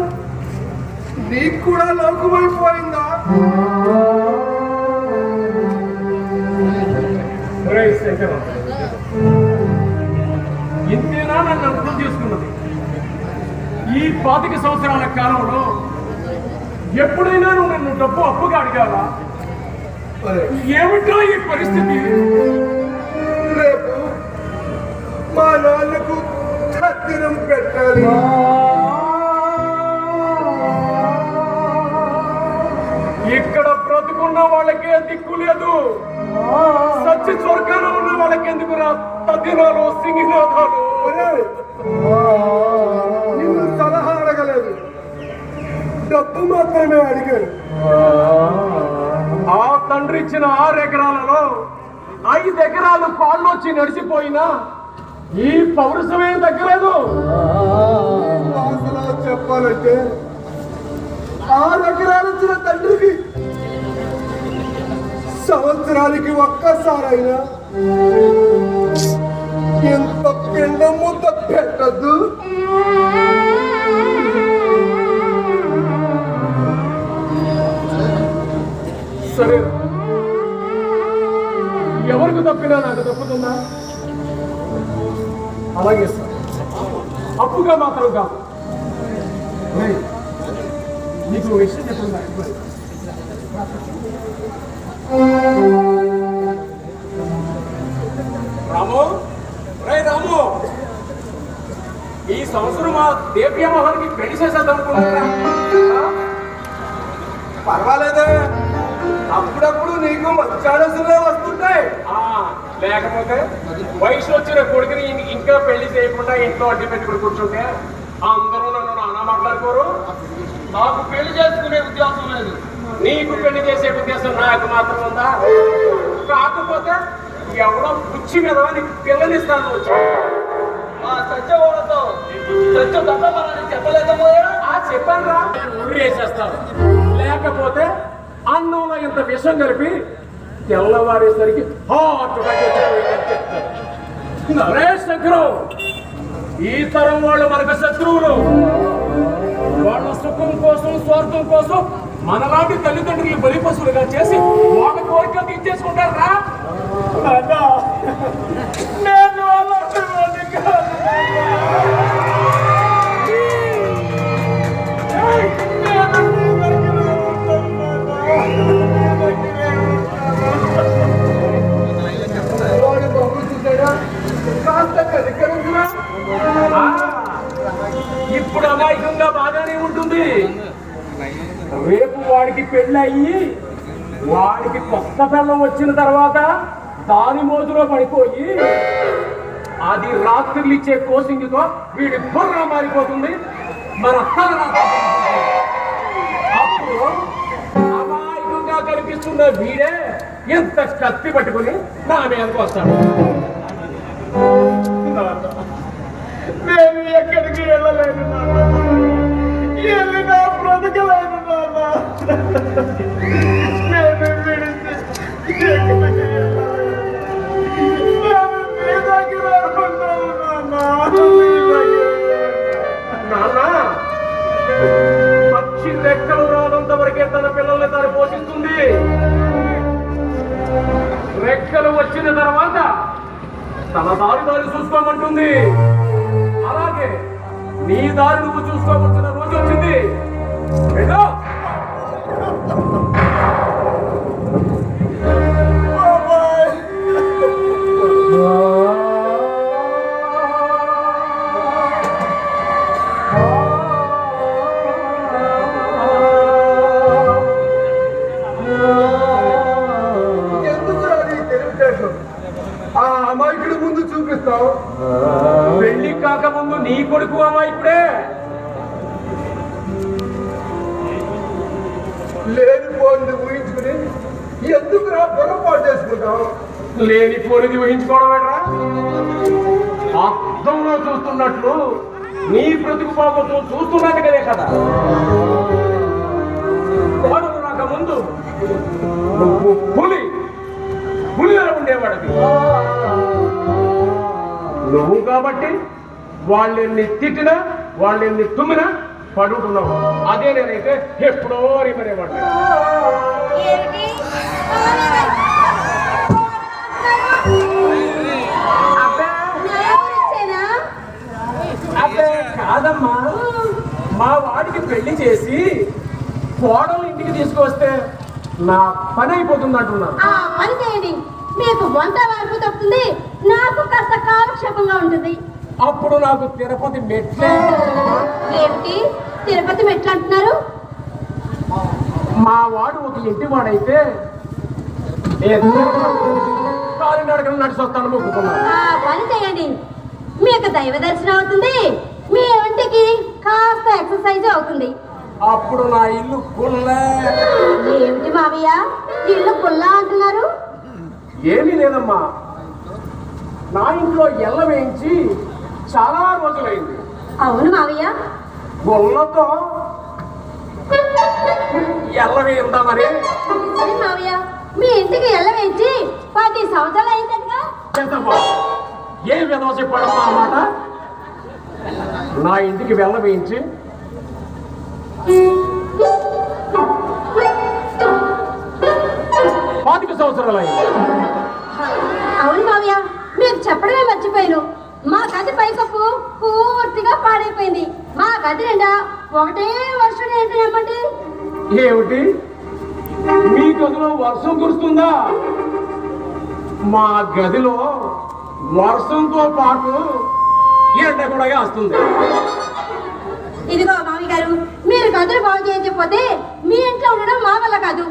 నీకు కూడా లోకమైపోయిందా? ఒరేయ్ శంకరం, ఇంతేనా నన్ను అర్థం చేసుకున్నది? ఈ 25 సంవత్సరాల కాలంలో ఎప్పుడైనా నువ్వు నన్ను డబ్బు అప్పుగా అడిగావా? ఏమిటో ఈ పరిస్థితి? రేపు మా నాన్నకు తద్దినం పెట్టాలి. ఇక్కడ బ్రతుకున్న వాళ్ళకే దిక్కు లేదు. సత్య స్వర్గంలో ఉన్న వాళ్ళకి ఎందుకు రా తద్దినాలు సింగినాథాలు? నిన్ను సలహా అడగలేదు, డబ్బు మాత్రమే అడిగాను. ఆ తండ్రి ఇచ్చిన 6 ఎకరాలలో 5 ఎకరాలు పాళ్ళు వచ్చి నడిచిపోయినా ఈ పౌరుషమే తగ్గలేదు. అసలు చెప్పాలంటే 6 ఎకరాలు ఇచ్చిన తండ్రికి సంవత్సరానికి ఒక్కసారైనా ఎంత పిండ ముద్ద పెట్టద్దు. సరే, ఎవరికి తప్పినా నాకు తప్పుతుందా? అలాగే సార్, అప్పుగా మాత్రం కాదు. ఏయ్, నీకు ఓ విషయం చెప్తుందా? రాము, రే రాము, ఈ సంవత్సరం మా దేవ్య మోహన్కి పెళ్లి చేసేద్దాం అనుకుంటున్నా. పర్వాలేదే, అప్పుడప్పుడు నీకు మంచి ఆలోచనలే వస్తుంటాయి. లేకపోతే వయసు వచ్చిన కొడుకుని ఇంకా పెళ్లి చేయకుండా ఇంట్లో అడ్డు పెట్టుకుని కూర్చుంటే అందరూ నన్ను నానా మాట్లాడుకోరు. నాకు పెళ్లి చేసుకునే ఉద్దేశం లేదు. నీకు పెళ్లి చేసే ఉద్దేశం నాకు మాత్రం ఉందా? కాకపోతే ఎవడో పుచ్చి మీద నీకు పిల్లనిస్తాను వచ్చి సత్యవాళ్ళతో సత్యం తప్ప మనల్ని చెప్పలేకపోయా చెప్పాను రా, వేసేస్తాను. లేకపోతే అన్నంలో ఇంత విషం కలిపి తెల్లవారేసరికి హాట్గా నరేష్ శంకరం, ఈ తరం వాళ్ళు మనకు శత్రువులు. వాళ్ళ సుఖం కోసం స్వార్థం కోసం మనలాంటి తల్లిదండ్రులు బలి పశువులుగా చేసి వాళ్ళ కోరికలు ఇచ్చేసుకుంటారు రా. నేను అలాంటి వాడిని కాదు. ఇప్పుడు అమాయకంగా బాగానే ఉంటుంది. రేపు వాడికి పెళ్ళయి వాడికి కొత్త పిల్లం వచ్చిన తర్వాత దాని మోజులో పడిపోయి అది రాత్రులు ఇచ్చే కోసింగ్తో వీడి బుర్ర మారిపోతుంది. మన అప్పుడు అమాయకంగా కనిపిస్తున్న వీడే ఎంత కత్తి పట్టుకుని నా మీదకు వస్తాడు. నేను ఎక్కడికి వెళ్ళలేను నాన్న, వెళ్ళినా బ్రతకలేను నాన్న. నేను విడిచి ఎక్కడికి వెళ్ళలేను. నేను నీ దగ్గర అనుకుంటాను నాన్న. పక్షి రెక్కలు రానంత వరకే తన పిల్లల్ని తాను పోషిస్తుంది. రెక్కలు వచ్చిన తర్వాత తన దారి చూసుకోమంటుంది. అలాగే నీ దారి నువ్వు చూసుకోవచ్చిన రోజు వచ్చింది. ఆ అమాయకుడి ముందు చూపిస్తావు. పెళ్లి కాకముందు నీ కొడుకు అమాయకుడే. లేనిపోయింది ఊహించుకుని ఎందుకు రా పొరపాటు చేసుకుంటావు? లేనిపోనిది ఊహించుకోవడం ఏంట్రా? అర్థంలో చూస్తున్నట్లు నీ బ్రతుకు బాబుతో చూస్తున్నట్టుగానే కదా. కోడలు రాకముందు నువ్వు పులిలా ఉండేవాడివి. నువ్వు కాబట్టి వాళ్ళెన్ని తిట్టినా వాళ్ళెన్ని తుమ్మినా పడుతున్నావు. అదే నేనైతే ఎప్పుడో రిమనేవాడిని. అబ్బే కాదమ్మా, మా వాడికి పెళ్లి చేసి కోడలు ఇంటికి తీసుకొస్తే నా పని అయిపోతుంది అంటున్నా. పని చేయండి, మీకు వంట వరకు తప్పుతుంది, నాకు కాస్త కాలక్షేపంగా ఉంటుంది. అప్పుడు నాకు తిరుపతి మెట్లే. ఏమిటి తిరుపతి మెట్లు అంటున్నారు? మా వాడు ఒక ఇంటి వాడైతే కాలినడకలు నడిచొస్తాను మొక్కుకున్నాను. పని చేయండి, మీకు దైవ దర్శనం అవుతుంది, మీ ఒంటికి కాస్త ఎక్సర్సైజ్ అవుతుంది. అప్పుడు నా ఇల్లు పుల్లే. ఏమిటి మావయ్య ఇల్లు పుల్లా అంటున్నారు? ఏమీ లేదమ్మా, నా ఇంట్లో ఎల్ల వేయించి చాలా రోజులైంది. అవును మావయ్య. గొల్లతో ఎల్ల వేయిందా మరి? మావయ్య మీ ఇంటికి ఎల్ల వేయించి 10 సంవత్సరాలు అయిందనుగా. ఏ విధవ చెప్పాడమ్మా అన్నమాట? నా ఇంటికి వెళ్ళ వేయించి 25 సంవత్సరాలు అయింది. అవును మావయ్య, మీకు చెప్పడమే మర్చిపోయాను. మా గది పైకప్పు పూర్తిగా పాడైపోయింది. మా గది నిండా ఒకటే వర్షం ఏంటంటే. ఏమిటి మీ గదిలో వర్షం కురుస్తుందా? మా గదిలో వర్షంతో పాటు ఎండ కూడా వస్తుంది. ఇదిగో మావి గారు, మీరు గదులు బాగు చేయకపోతే మీ ఇంట్లో ఉండడం మా వల్ల కాదు.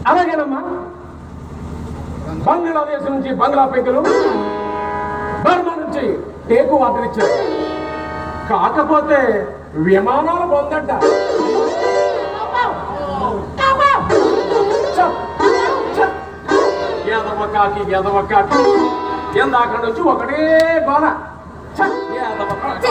అలాగేనమ్మా, బంగ్లాదేశ్ నుంచి బంగ్లా పెంకులు, బర్మా నుంచి టేకు వాటర్ ఇచ్చారు. కాకపోతే విమానాలు పొందట. కాకి ఎదవ కాకి ఎందాక నుంచి ఒకటే గోల ఛ, ఎదవ కాకి.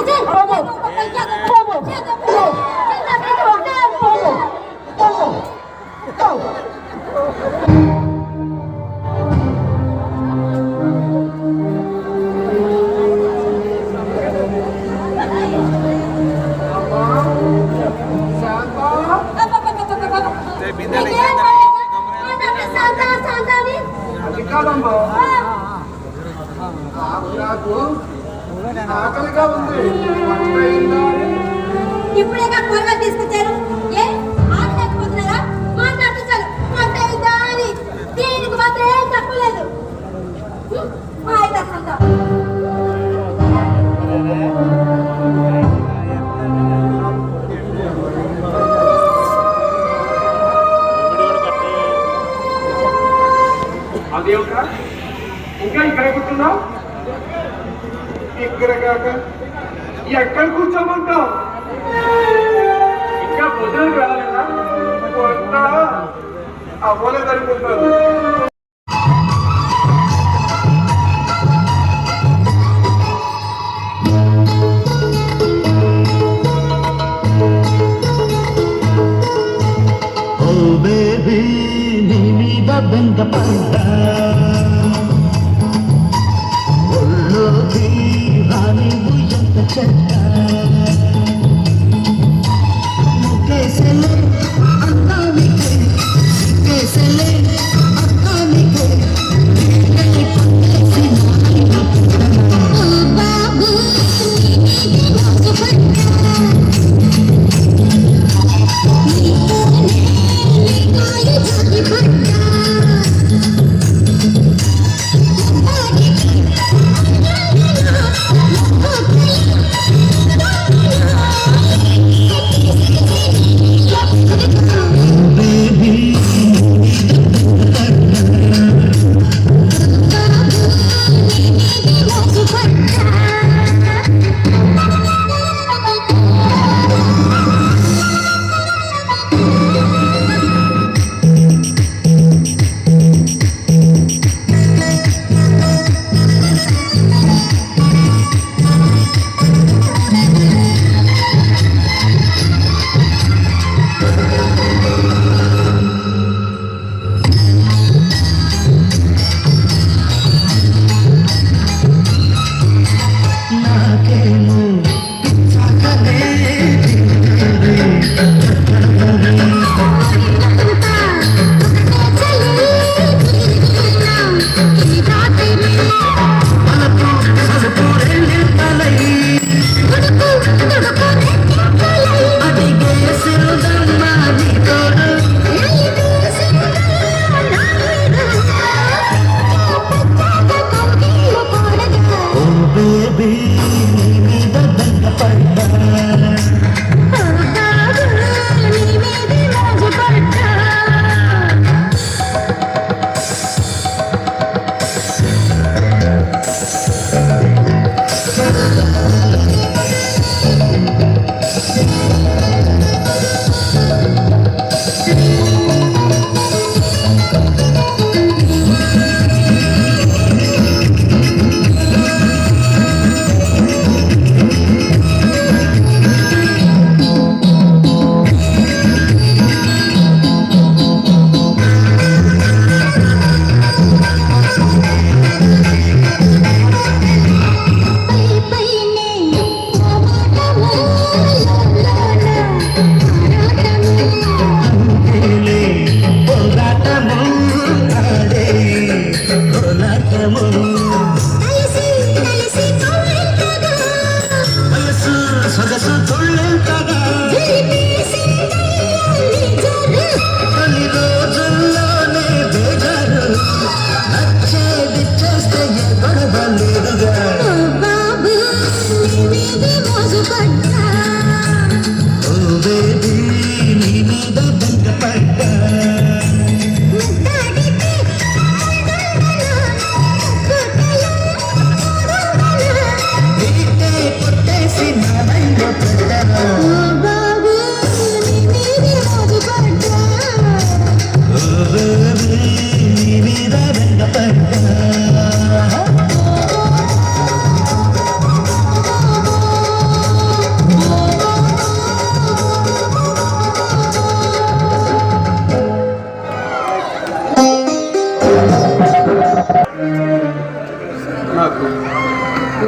అది కాదమ్మా నాకు ఆకలిగా ఉంది వంట అయిందా అని. ఇప్పుడేగా త్వరగా తీసుకొచ్చారు ఏ ఆడలేకపోతున్నారా మాట్లాడుతూ చాలు వంట అయిందా అని దీనికి మాత్రం ఏం తక్కువ లేదు మా అయితే సంతా అదేమిట్రా ఇంకా ఇక్కడ కూర్చున్నావు ఇక్కడ కాక ఎక్కడ కూర్చోమంటావు ఇంకా భోజనం వెళ్ళలేదా వంట అవ్వలేదు అనుకుంటాను ఓ బేబీ నీ మీద బెంగ పడ్డా ఒళ్ళోకి రానివు ఎంత చెడ్డ కేసలే అన్నానికే కేసలే అన్నానికే బాబు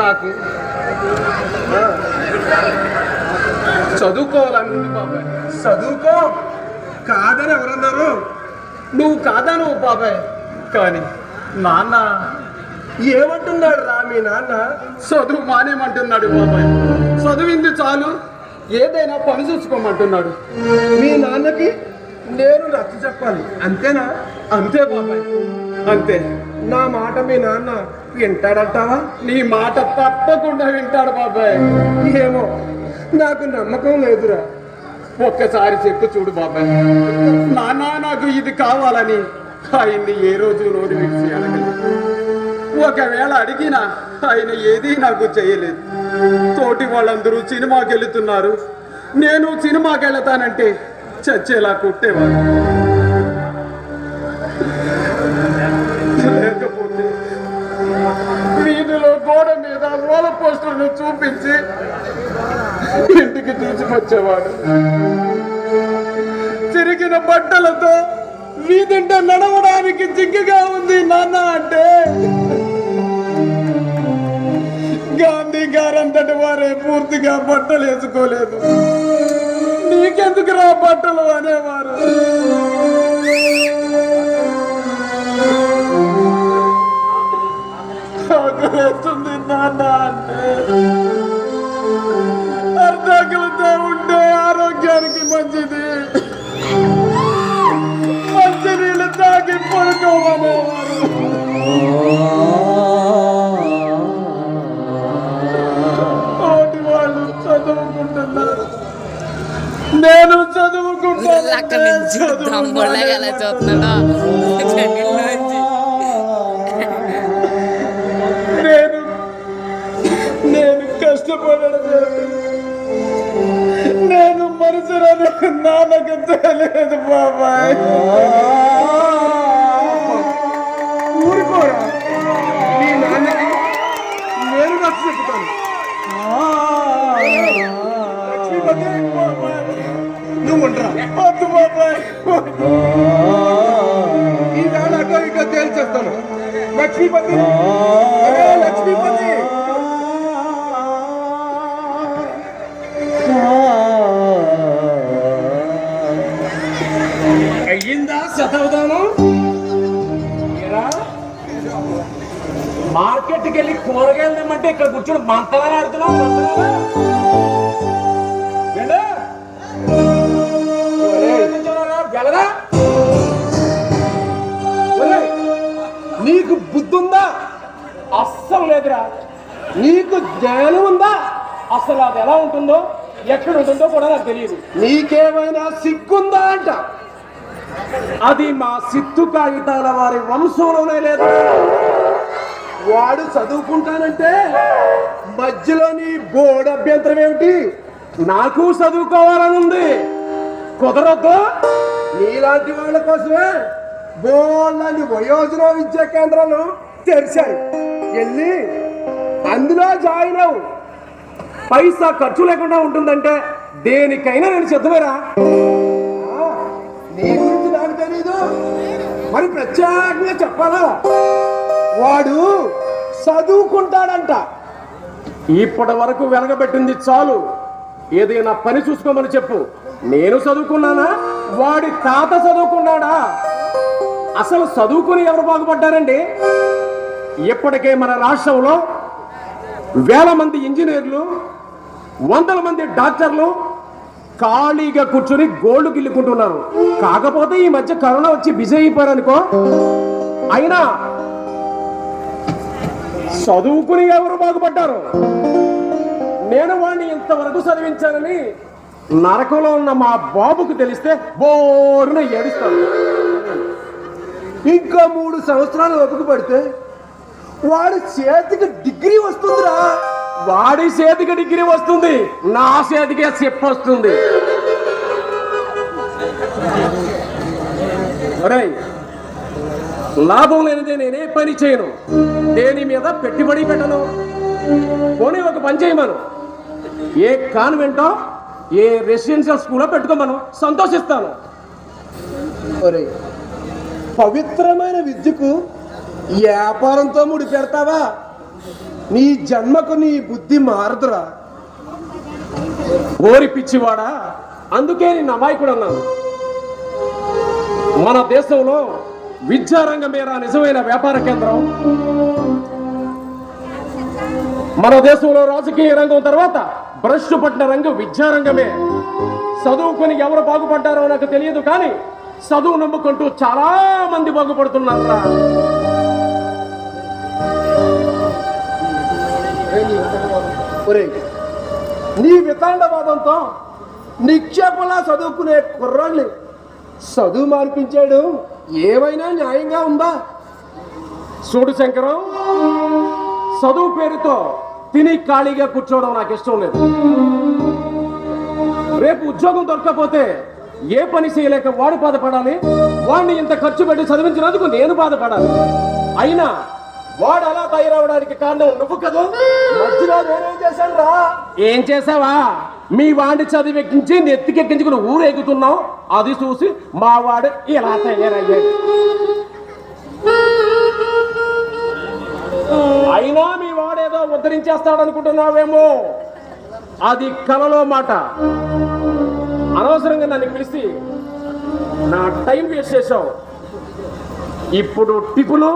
నాకు చదువుకోవాలని ఉంది బాబాయ్. చదువుకో కాదని ఎవరన్నారు? నువ్వు కాదాను బాబాయ్. కానీ నాన్న ఏమంటున్నాడు రా మీ నాన్న? చదువు మానేమంటున్నాడు బాబాయ్. చదివింది చాలు, ఏదైనా పని చూసుకోమంటున్నాడు. మీ నాన్నకి నేను నచ్చ చెప్పాలి అంతేనా? అంతే బాబాయ్, అంతే. నా మాట మీ నాన్న వింటాడంటావా? నీ మాట తప్పకుండా వింటాడు బాబాయ్. ఏమో నాకు నమ్మకం లేదురా. ఒక్కసారి చెప్పు చూడు బాబాయ్. నాన్న నాకు ఇది కావాలని ఆయన్ని ఏ రోజు నోరు విడిచి అడగలేదు. ఒకవేళ అడిగినా ఆయన ఏదీ నాకు చేయలేదు. తోటి వాళ్ళందరూ సినిమాకి వెళుతున్నారు, నేను సినిమాకి వెళతానంటే చచ్చేలా కొట్టేవాడు. లేకపోతే వీధిలో గోడ మీద రోల పోస్టర్ను చూపించి ఇంటికి తీసుకొచ్చేవాడు. చిరిగిన బట్టలతో వీధింట నడవడానికి జిగ్గుగా ఉంది నాన్న అంటే గాంధీ గారంతటి వారే పూర్తిగా బట్టలు వేసుకోలేదు. నీకెందుకు రా బట్టలు అనేవారు. వస్తుంది నాన్న అంటే అర్ధకులతో ఉంటే ఆరోగ్యానికి మంచిది, మంచి నీళ్ళు తాగి పడుకోమనేవారు. తోటి వాళ్ళు చదువుకుంటున్నారు, నేను చదువుకుంటాను. అక్కడి నుంచి తమ్ముళ్ళగా ఎలా చూస్తున్నాడో నేను కష్టపడడం నేను మనుషులను నాన్నకు తెలియదు బాబాయ్. ఊరుకోరా, నీ నాన్నకి నేను నచ్చ చెప్తాను. నువ్వు ఉండరా? వద్దు బాబాయ్, ఈవేళ అటో ఇటో తేల్చేస్తాను. లక్ష్మీపతి, లక్ష్మీపతి, అయ్యిందా చదవదాను? మార్కెట్కి వెళ్ళి కూరగాయలు తెమ్మంటే ఇక్కడ కూర్చొని మంతలా ఆడుతున్నావు. నీకు బుద్ధి ఉందా? అస్సలు లేదురా. నీకు జ్ఞానం ఉందా? అసలు అది ఎలా ఉంటుందో ఎక్కడ ఉంటుందో కూడా నాకు తెలియదు. నీకేమైనా సిగ్గుందా అంట? అది మా సిత్తు కాగితాల వారి వంశంలోనే లేదు. వాడు చదువుకుంటానంటే మధ్యలో నీ బోర్డు అభ్యంతరం ఏమిటి? నాకు చదువుకోవాలని ఉంది, కుదరద్దు. నీలాంటి వాళ్ళ కోసమే బోళ్ళని వయోజన విద్యా కేంద్రాలు తెరిచారు. వెళ్ళి అందులో జాయిన్ అవు. పైసా ఖర్చు లేకుండా ఉంటుందంటే దేనికైనా నేను సిద్ధమేరా. నీ గురించి నాకు తెలీదు, మరి ప్రత్యేకంగా చెప్పాలా? వాడు చదువుకుంటాడంట. ఇప్పటి వరకు వెనకబెట్టింది చాలు, ఏదైనా పని చూసుకోమని చెప్పు. నేను చదువుకున్నానా? వాడి తాత చదువుకున్నాడా? అసలు చదువుకుని ఎవరు బాగుపడ్డారండి? ఇప్పటికే మన రాష్ట్రంలో వేల మంది ఇంజనీర్లు, వందల మంది డాక్టర్లు ఖాళీగా కూర్చొని గోళ్లు గిల్లుకుంటున్నారు. కాకపోతే ఈ మధ్య కరోనా వచ్చి బిజీ అయిపోయారనుకో. అయినా చదువుకుని ఎవరు బాగుపడ్డారు? నేను వాడిని ఇంతవరకు చదివించానని నరకంలో ఉన్న మా బాబుకు తెలిస్తే బోరున ఏడుస్తాను. ఇంకా 3 సంవత్సరాలు ఓపిక పడితే వాడి చేతికి డిగ్రీ వస్తుందిరా. వాడి చేతికి డిగ్రీ వస్తుంది, నా చేతికి చెప్పు వస్తుంది. లాభం లేనిదే నేనే పని చేయను, దేని మీద పెట్టుబడి పెట్టను. పోనీ ఒక పని చేయమను, ఏ కాన్వెంటో ఏ రెసిడెన్షియల్ స్కూల్లో పెట్టుకోమను, సంతోషిస్తాను. పవిత్రమైన విద్యకు వ్యాపారంతో ముడి పెడతావా? నీ జన్మకు నీ బుద్ధి మారుదురా. ఓరి పిచ్చివాడా, అందుకే నేను అమాయకుడు అన్నాను. మన దేశంలో విద్యారంగమేరా నిజమైన వ్యాపార కేంద్రం. మన దేశంలో రాజకీయ రంగం తర్వాత భ్రష్టు పట్టిన రంగం విద్యారంగమే. చదువుకొని ఎవరు బాగుపడ్డారో నాకు తెలియదు, కానీ చదువు నమ్ముకుంటూ చాలా మంది బాగుపడుతున్నారా. నీ వితండవాదంతో నిక్షేపంలా చదువుకునే కుర్రాళ్ళు చదువు మార్పించాడు ఏమైనా న్యాయంగా ఉందా? చూడు శంకరం, చదువు పేరుతో తిని ఖాళీగా కూర్చోవడం నాకు ఇష్టం లేదు. రేపు ఉద్యోగం దొరకకపోతే ఏ పని చేయలేక వాడు బాధపడాలి, వాడిని ఇంత ఖర్చు పెట్టి చదివించినందుకు నేను బాధపడాలి. అయినా వాడు అలా తయారవడానికి కారణం నువ్వు కదా. మధ్యలో నేనేం చేశాను రా? ఏం చేసావా? మీ వాడిని చదివెక్కించి నెత్తికెక్కించుకుని ఊరేగుతున్నావు. అది చూసి మా వాడు ఇలా తయారయ్యాడు. అయినా మీ వాడేదో ఉద్ధరించేస్తాడనుకుంటున్నావేమో, అది కలలో మాట. అనవసరంగా నన్ను పిలిచి నా టైం వేస్ట్ చేశావు. ఇప్పుడు టిఫిను,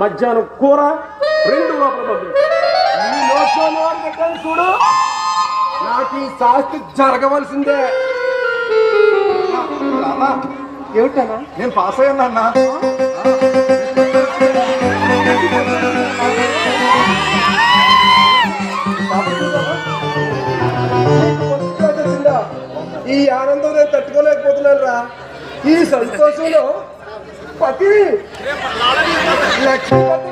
మధ్యాహ్నం కూర రెండు లోపల పంపి. చూడు, నాకు ఈ శాస్తి జరగవలసిందే. ఏమిటన్నా? నేను పాస్ అయ్యాను అన్న. ఈ ఆనందం నేను తట్టుకోలేకపోతున్నాను రా. ఈ సంతోషంలో పతి లక్ష్మీపతి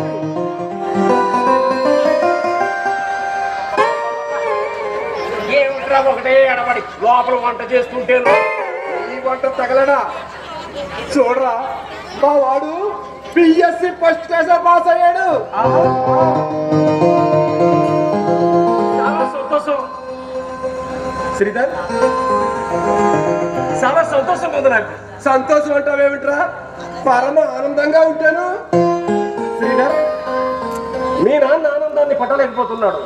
ఏమిట్రా ఒకటే ఎడబడి లోపల వంట చేస్తుంటే ఈ వంట తగలడా? చూడరా, మా వాడు బిఎస్సి ఫస్ట్ క్లాస్ పాస్ అయ్యాడు. చాలా సంతోషం శ్రీధర్, చాలా సంతోషం ఉంది నాకు. సంతోషం అంటావేమిట్రా? పరమ ఆనందంగా ఉంటాను. శ్రీధర్, మీ నాన్న ఆనందాన్ని పట్టలేకపోతున్నాడు.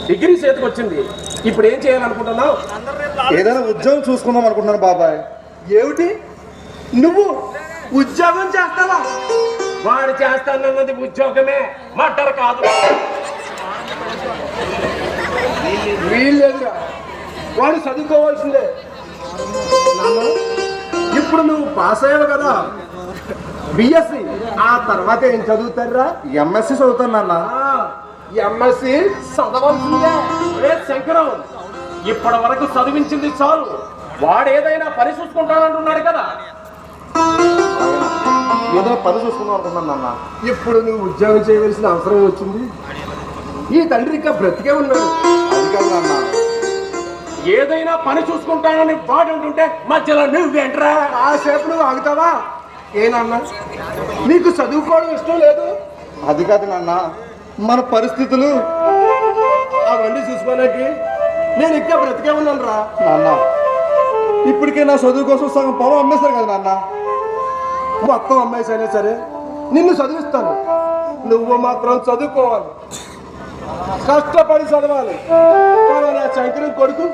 డిగ్రీ చేతికి వచ్చింది, ఇప్పుడు ఏం చేయాలనుకుంటున్నావు? ఏదైనా ఉద్యోగం చూసుకుందాం అనుకుంటున్నాను బాబాయ్. ఏమిటి, నువ్వు ఉద్యోగం చేస్తావా? వాడు చేస్తానన్నది ఉద్యోగమే, మటర్ కాదు. వీళ్ళేదురా, వాడు చదువుకోవాల్సిందే. నాన్న, ఇప్పుడు నువ్వు పాస్ అయ్యావు కదా బిఎస్సి, ఆ తర్వాత ఏం చదువుతారా? ఎంఎస్సి చదువుతాను నాన్న. ఎంఎస్సి చదవాల్సిందే. శంకరం, ఇప్పటి వరకు చదివించింది చాలు. వాడు ఏదైనా పని చూసుకుంటానంటున్నాడు కదా. ఏదో పని చూసుకుందాం అనుకున్నాను నాన్న. ఇప్పుడు నువ్వు ఉద్యోగం చేయవలసిన అవసరం వచ్చింది. ఈ తండ్రి ఇంకా బ్రతికే ఉన్నాడు. అది కాదు నాన్న, ఏదైనా పని చూసుకుంటానని వాడు అంటుంటే మధ్యలో నువ్వేంట్రా? కాసేపు నువ్వు ఆగుతావా? ఏనన్నా, నీకు చదువుకోవడం ఇష్టం లేదు? అది కాదు నాన్న, మన పరిస్థితులు అవన్నీ చూసుకోడానికి నేను ఇంకా బ్రతికే ఉన్నాను రా. నాన్న, ఇప్పటికే నా చదువు కోసం సగం పొలం అమ్మేశారు కదా నాన్న. మొత్తం అమ్మాయిసైనా సరే నిన్ను చదివిస్తాను. నువ్వు మాత్రం చదువుకోవాలి, కష్టపడి చదవాలి. నా శంకరం కొడుకు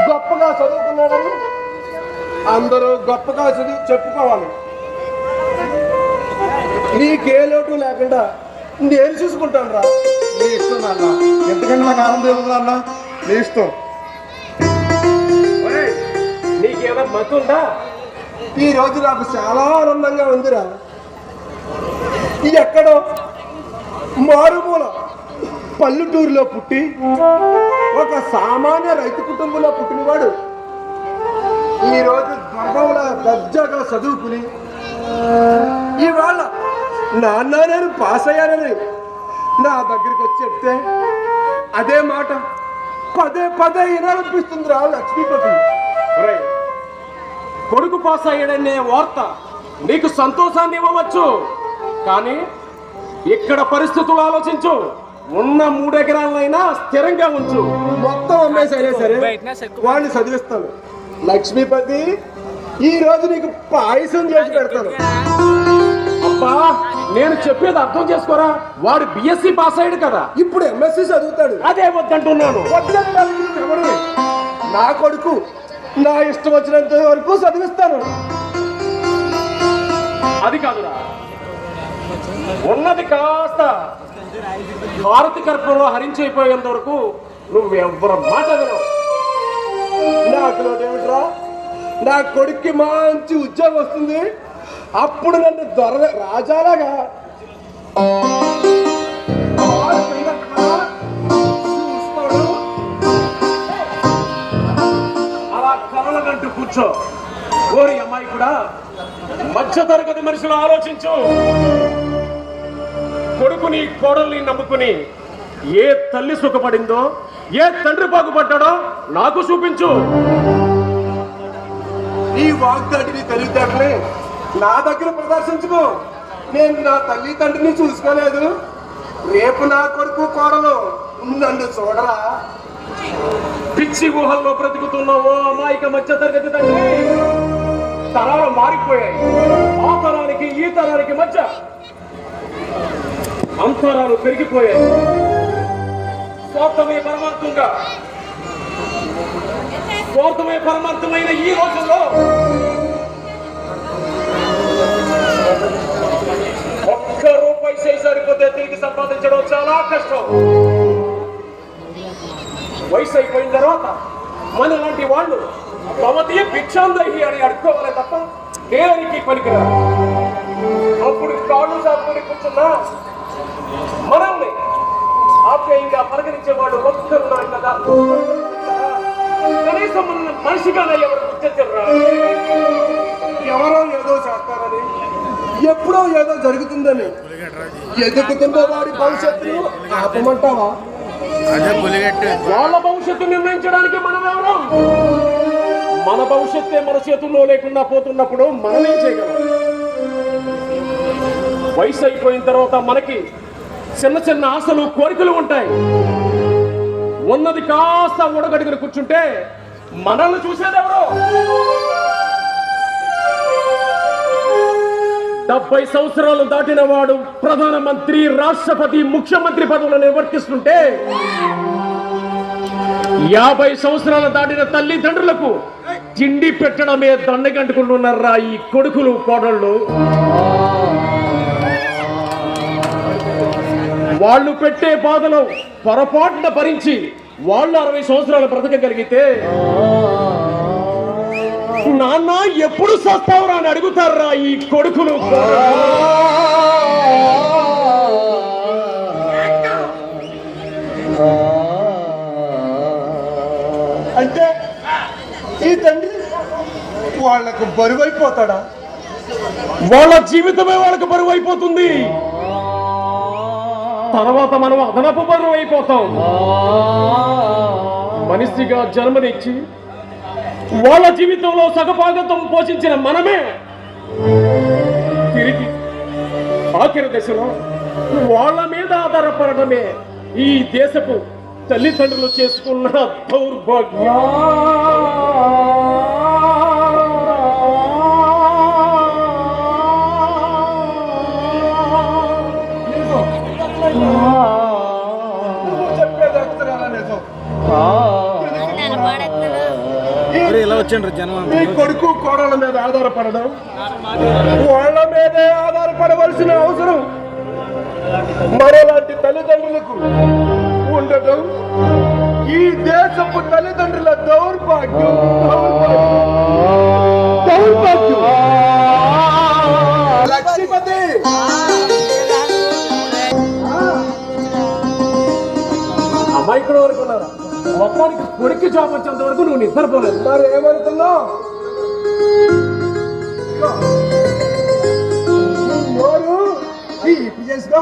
గొప్పగా చదువుకున్నాడని అందరూ గొప్పగా చదివి చెప్పుకోవాలి. నీకే లోటు లేకుండా నేను చూసుకుంటాను రా. నీ ఇష్టం నాన్న, ఎందుకంటే నాకు ఆనందం ఉంది నాన్న. నీ ఇష్టం. నీకేమైనా మతుందా? ఈ రోజు నాకు చాలా ఆనందంగా ఉందిరా. ఎక్కడో మారుమూల పల్లెటూరులో పుట్టి ఒక సామాన్య రైతు కుటుంబంలో పుట్టినవాడు ఈరోజు గర్భంలో దర్జాగా చదువుకుని ఇవాళ నాన్న నేను పాస్ అయ్యానని నా దగ్గరికి వచ్చి చెప్తే అదే మాట పదే పదే వినాలనిపిస్తుంది రా లక్ష్మీపతి. కొడుకు పాస్ అయ్యాడనే వార్త నీకు సంతోషాన్ని ఇవ్వవచ్చు, కానీ ఇక్కడ పరిస్థితులు ఆలోచించు. ఉన్న 3 ఎకరాలైనా స్థిరంగా ఉంచు. మొత్తం అమ్మేసైనా సరే వాళ్ళని చదివిస్తాను. లక్ష్మీపతి, ఈ రోజు నీకు పాయసం చేసి పెడతాను. అబ్బా నేను చెప్పేది అర్థం చేసుకోరా, వాడు బిఎస్సి పాస్ అయ్యాడు కదా, ఇప్పుడు ఎంఎస్సి చదువుతాడు. అదే వద్దంటున్నాను. వద్దంటాడు. నా కొడుకు నా ఇష్టం వచ్చినంత వరకు చదివిస్తాను. అది కాదురా, ఉన్నది కాస్త భారతి కర్పూరంలో హరించైపోయేంత వరకు నువ్వెవ్వరు మాట వినవు. నాకు ఏమిట్రా, నా కొడుక్కి మంచి ఉద్యోగం వస్తుంది, అప్పుడు నన్ను రాజాలాగా అలా కలలగంటూ కూర్చో. ఓరి అమ్మాయి కూడా మధ్య తరగతి మనుషులు ఆలోచించు. కొడుకుని కోడల్ని నమ్ముకుని ఏ తల్లి సుఖపడిందో, ఏ తండ్రి బాగుపడ్డాడో నాకు చూపించు. ఈ వాగ్దాటిని తెలివితేటలే నా దగ్గర ప్రదర్శించుకో. నేను నా తల్లి తండ్రిని చూసుకోలేదు, రేపు నా కొడుకు కోడలు నన్ను చూడరా. పిచ్చి ఊహల్లో బ్రతుకుతున్నావో అమాయక మధ్య తరగతి తండ్రి. తరాలు మారిపోయాయి. ఆ తరానికి ఈ తరానికి మధ్య అంతరాలు పెరిగిపోయాయి. స్వార్థమే పరమార్థమైన ఈ రోజుల్లో ఒక్క రూపాయి చేయి సరిపోతే తిరిగి సంపాదించడం చాలా కష్టం. వయసు అయిపోయిన తర్వాత మన లాంటి వాళ్ళు భవతీయ భిక్షాందహి అని అడుక్కోవాలి తప్ప దేనికి పనికిరారు. అప్పుడు కాళ్ళు చాపుకొని కూర్చున్నా మనల్ని ఆప్యాయంగా పలకరించేవాడు ఒక్కరున్నారు కదా. కనీసం మన మనిషిగానే ఎవరు గుర్తించరా. ఎవరో ఏదో చేస్తారని, ఎప్పుడో ఏదో జరుగుతుందని ఎదుగుతున్న వాడి భవిష్యత్తును ఆపమంటావా? వాళ్ళ భవిష్యత్తు నిర్ణయించడానికి మనం ఎవరు? మన భవిష్యత్తే మన చేతుల్లో లేకుండా పోతున్నప్పుడు మనం ఏం చేయగలం? వయసు అయిపోయిన తర్వాత మనకి చిన్న చిన్న ఆశలు కోరికలు ఉంటాయి. ఉన్నది కాస్త ఉడగడుగుని కూర్చుంటే మనల్ని చూసేదెవరో. 70 సంవత్సరాలు దాటిన వాడు ప్రధానమంత్రి, రాష్ట్రపతి, ముఖ్యమంత్రి పదవులను నిర్వర్తిస్తుంటే 50 సంవత్సరాలు దాటిన తల్లిదండ్రులకు తిండి పెట్టడమే దండగంటుకుంటున్నారా ఈ కొడుకులు కోడళ్ళు. వాళ్ళు పెట్టే బాధలు పొరపాటున భరించి వాళ్ళు 60 సంవత్సరాలు బ్రతకగలిగితే నాన్న ఎప్పుడు సస్తావురా అని అడుగుతారా ఈ కొడుకులు. అంటే ఈ తండ్రి వాళ్లకు బరువైపోతాడా? వాళ్ళ జీవితమే వాళ్ళకు బరువు అయిపోతుంది. తర్వాత మనం అదనపు బరువు అయిపోతాం. మనిషిగా జన్మనిచ్చి వాళ్ళ జీవితంలో సగభాగం పోషించిన మనమే తిరిగి ఆఖరి దశలో వాళ్ళ మీద ఆధారపడటమే ఈ దేశపు తల్లిదండ్రులు చేసుకున్న దౌర్భాగ్యం. ఈ కొడుకు కోడల మీద ఆధారపడడం, వాళ్ళ మీదే ఆధారపడవలసిన అవసరం మరోలాంటి తల్లిదండ్రులకు ఉండటం ఈ దేశపు తల్లిదండ్రుల దౌర్భాగ్యం. దౌర్భాగ్యం. లక్ష్మీపతి అమాయకుడు వరకు ఉన్నారా? మొత్తానికి కొడుకు జాబ్ వచ్చేంత వరకు నువ్వు నిద్రపోలేదు. మరి ఏమనుకున్నావు? చేసుకో.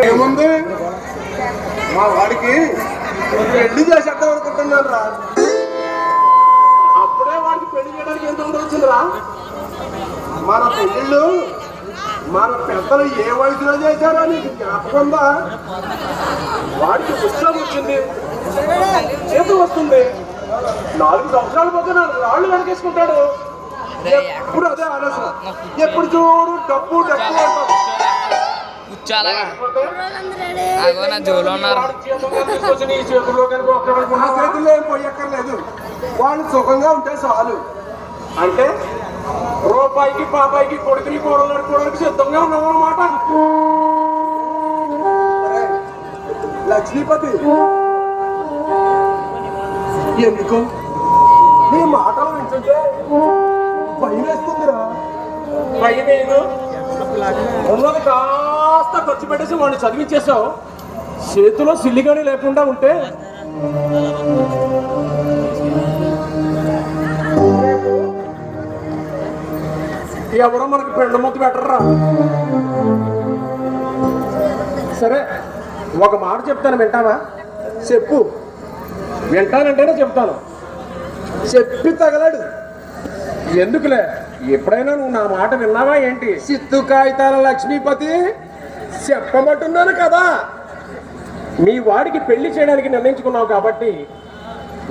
ఏముంది, మా వాడికి పెళ్లి చేసేద్దాం అనుకుంటున్నాను రా. అప్పుడే వాడికి పెళ్లి చేయడానికి ఎంత వచ్చిందిరా? మన పెళ్ళిళ్ళు మన పెద్దలు ఏ వయసులో చేశారో నీకు జ్ఞాపకం ఉందా? వాడికి ఉత్సవం వచ్చింది, చేతు వస్తుంది, 4 సంవత్సరాల పోతే 4 రాళ్ళు వెనకేసుకుంటాడు. ఎప్పుడు అదే ఆలోచన, ఎప్పుడు చూడు డబ్బు డబ్బు అంటారు. చేతుల్లో ఏం పోయక్కర్లేదు, వాళ్ళు సుఖంగా ఉంటే చాలు. అంటే రూపాయికి పాపాయికి కొడుకుని కోడలు నడుపుకోవడానికి సిద్ధంగా ఉన్నాం అన్నమాట. లక్ష్మీపతి, ఎందుకు నీ మాటలు వింటుంటే భయం వేస్తుందిరా. భయం లేదు, ఉన్నది కాస్త ఖర్చు పెట్టేసి వాడిని చదివించేసావు. చేతిలో సిల్లిగాని లేకుండా ఉంటే ఎవరో మనకి పెండ ముద్ద పెట్టర్రా. సరే, ఒక మాట చెప్తాను, వింటావా? చెప్పు. వింటానంటేనే చెప్తాను. చెప్పి తగలడు. ఎందుకులే, ఎప్పుడైనా నువ్వు నా మాట విన్నావా ఏంటి? సిత్తు కాగితాల లక్ష్మీపతి, చెప్పమంటున్నాను కదా. మీ వాడికి పెళ్లి చేయడానికి నిర్ణయించుకున్నావు కాబట్టి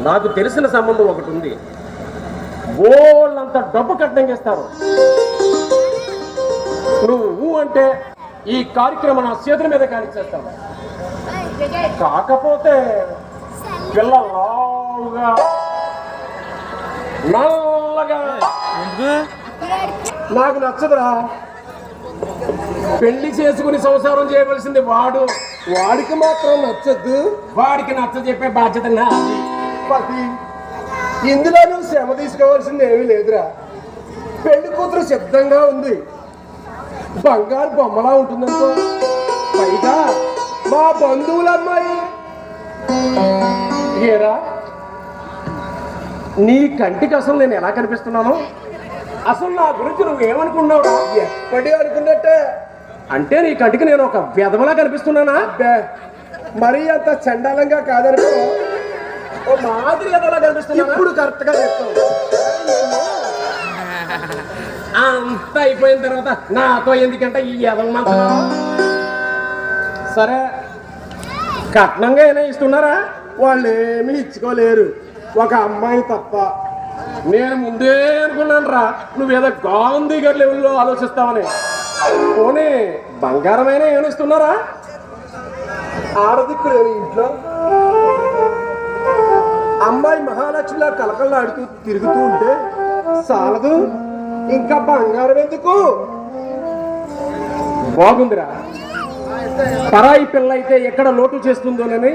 నాకు తెలిసిన సంబంధం ఒకటి ఉంది. వాళ్ళంత డబ్బు కట్నం చేస్తారు. నువ్వు అంటే ఈ కార్యక్రమం నా చేతుల మీద కానిచ్చేస్తాను. కాకపోతే పిల్ల లావుగా నల్లగా నాకు నచ్చదురా. పెళ్లి చేసుకుని సంసారం చేయవలసింది వాడు. వాడికి మాత్రం నచ్చద్దు. వాడికి నచ్చ చెప్పే బాధ్యత నాది. పతి, ఇందులో నువ్వు శ్రమ తీసుకోవాల్సింది ఏమీ లేదురా. పెళ్లి కూతురు సిద్ధంగా ఉంది, బంగారు బొమ్మలా ఉంటుందనుకో. పైగా మా బంధువుల అమ్మాయి. ఏరా, నీ కంటికి అసలు నేను ఎలా కనిపిస్తున్నాను? అసలు నా గురించి నువ్వేమనుకున్నావురా? ఎప్పటి అనుకున్నట్టే. అంటే నీ కంటికి నేను ఒక వెధవలా కనిపిస్తున్నానా? మరీ అంత చండాలంగా కాదనుకో, ఓ మాదిరి వెధవలా కనిపిస్తున్నా. ఇప్పుడు కరెక్ట్ గా చెప్తావు. అంత అయిపోయిన తర్వాత నాతో ఎందుకంటే ఈ ఎదవ మాత్రం. సరే, కట్నంగా ఏమైనా ఇస్తున్నారా? వాళ్ళు ఏమీ ఇచ్చుకోలేరు, ఒక అమ్మాయి తప్ప. నేను ముందే అనుకున్నాను రా, నువ్వేదో గాంధీ గారి లెవెల్లో ఆలోచిస్తావని. పోనీ బంగారమైనా ఏమైనా ఇస్తున్నారా? ఆడదిక్కు లేని ఇంట్లో అమ్మాయి మహాలక్ష్మిలా కలకలాడుతూ తిరుగుతూ ఉంటే చాలదు, ఇంకా బంగారం ఎందుకు? బాగుందిరా. పరాయి పిల్ల అయితే ఎక్కడ లోటు చేస్తుందోనని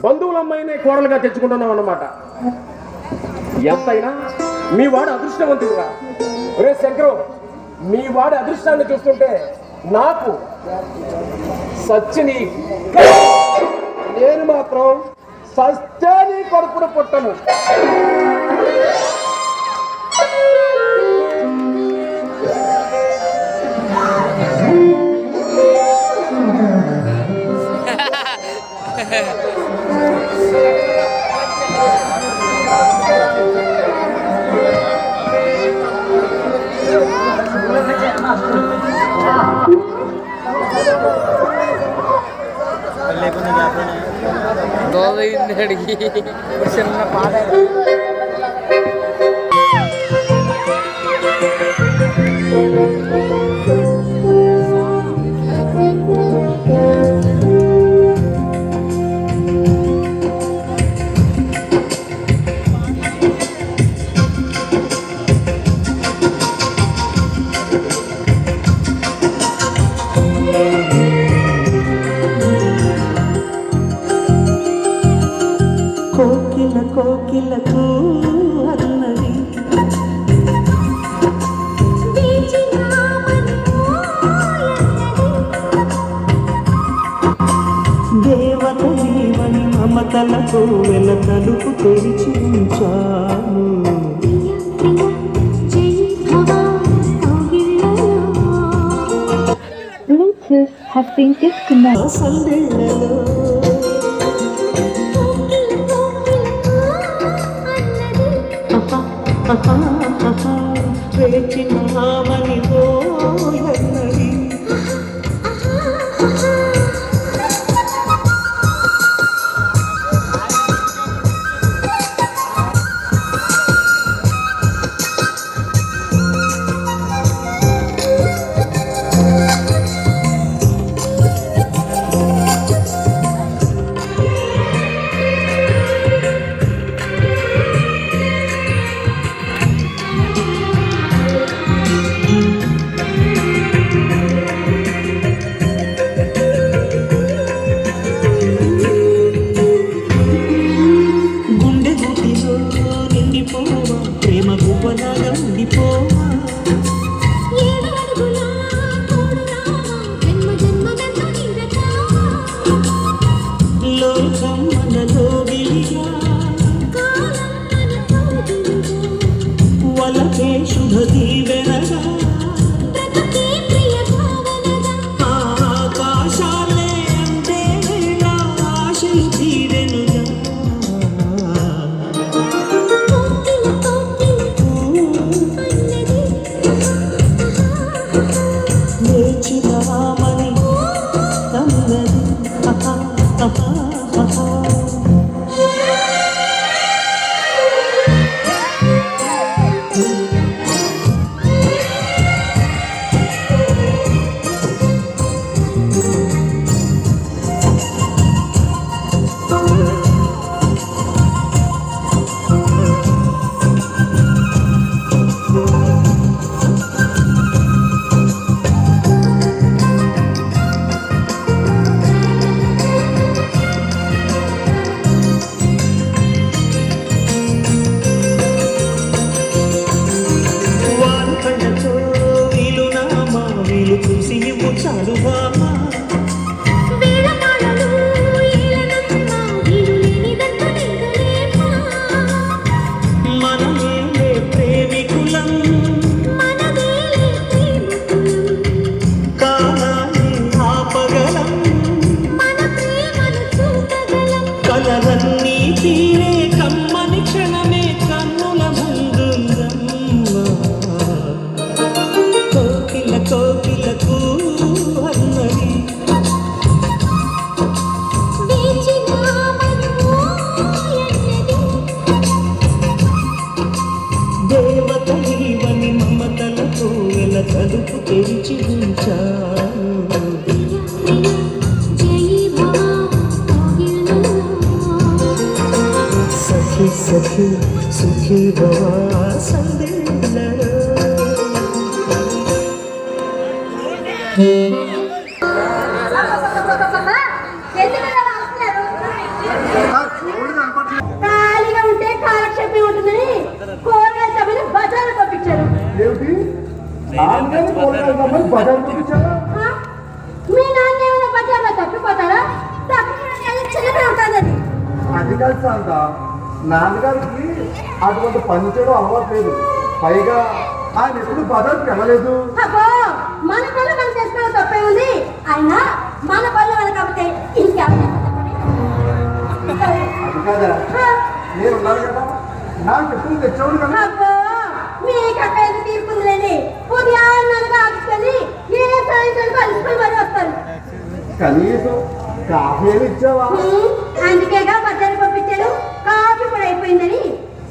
బంధువుల అమ్మాయిని కోడలుగా తెచ్చుకుంటున్నాం అన్నమాట. ఎంతైనా మీ వాడు అదృష్టవంతుడురా. రే శంకరు, మీ వాడి అదృష్టాన్ని చూస్తుంటే నాకు సచ్చిని. నేను మాత్రం సస్తే నీ కడుపున పుట్టను. అడిగి చిన్న పాట కోకిల కోకిలకు అన్నది దేవత జీవని మమతలకు వెల తలుపు తెరిచి ఉంచాను. Bluetooth has been disconnected. వేచినామని ఓయన్నది सखी सुखी भवा ఖాళీగా ఉంటే కాలక్షేపం ఉంటుందని కూరగాయల సభని బజారు పంపించారు. మీ నాన్న ఏమైనా బజార్లో తప్పిపోతారా? చిన్నగా ఉంటుంది. అది కాదు శాంత, నాన్నగారికి అటువంటి పని చేయడం అలవాటు లేదు. పైగా ఆయన ఎప్పుడు బజార్కి వెళ్ళలేదు. అబ్బో, మన పనులు మనం చేసుకోవడం తప్పే ఉంది. అయినా మన పనులు మన కాకపోతే ఇంకెవరు అది కాదా, నేను ఉన్నాను కదా, నాకు ఎప్పుడు తెచ్చేవాడు కదా. అబ్బో, మీకు అక్కడ ఎంత తీర్పుందిలేండి. ఉదయాన్నగా ఆపుకొని ఏ సాయంత్రం అలసిపోయి మరి వస్తారు. కనీసం కాఫీ ఏమి ఇచ్చావా? అందుకేగా బజారు పంపించారు. కాఫీ కూడా అయిపోయిందని.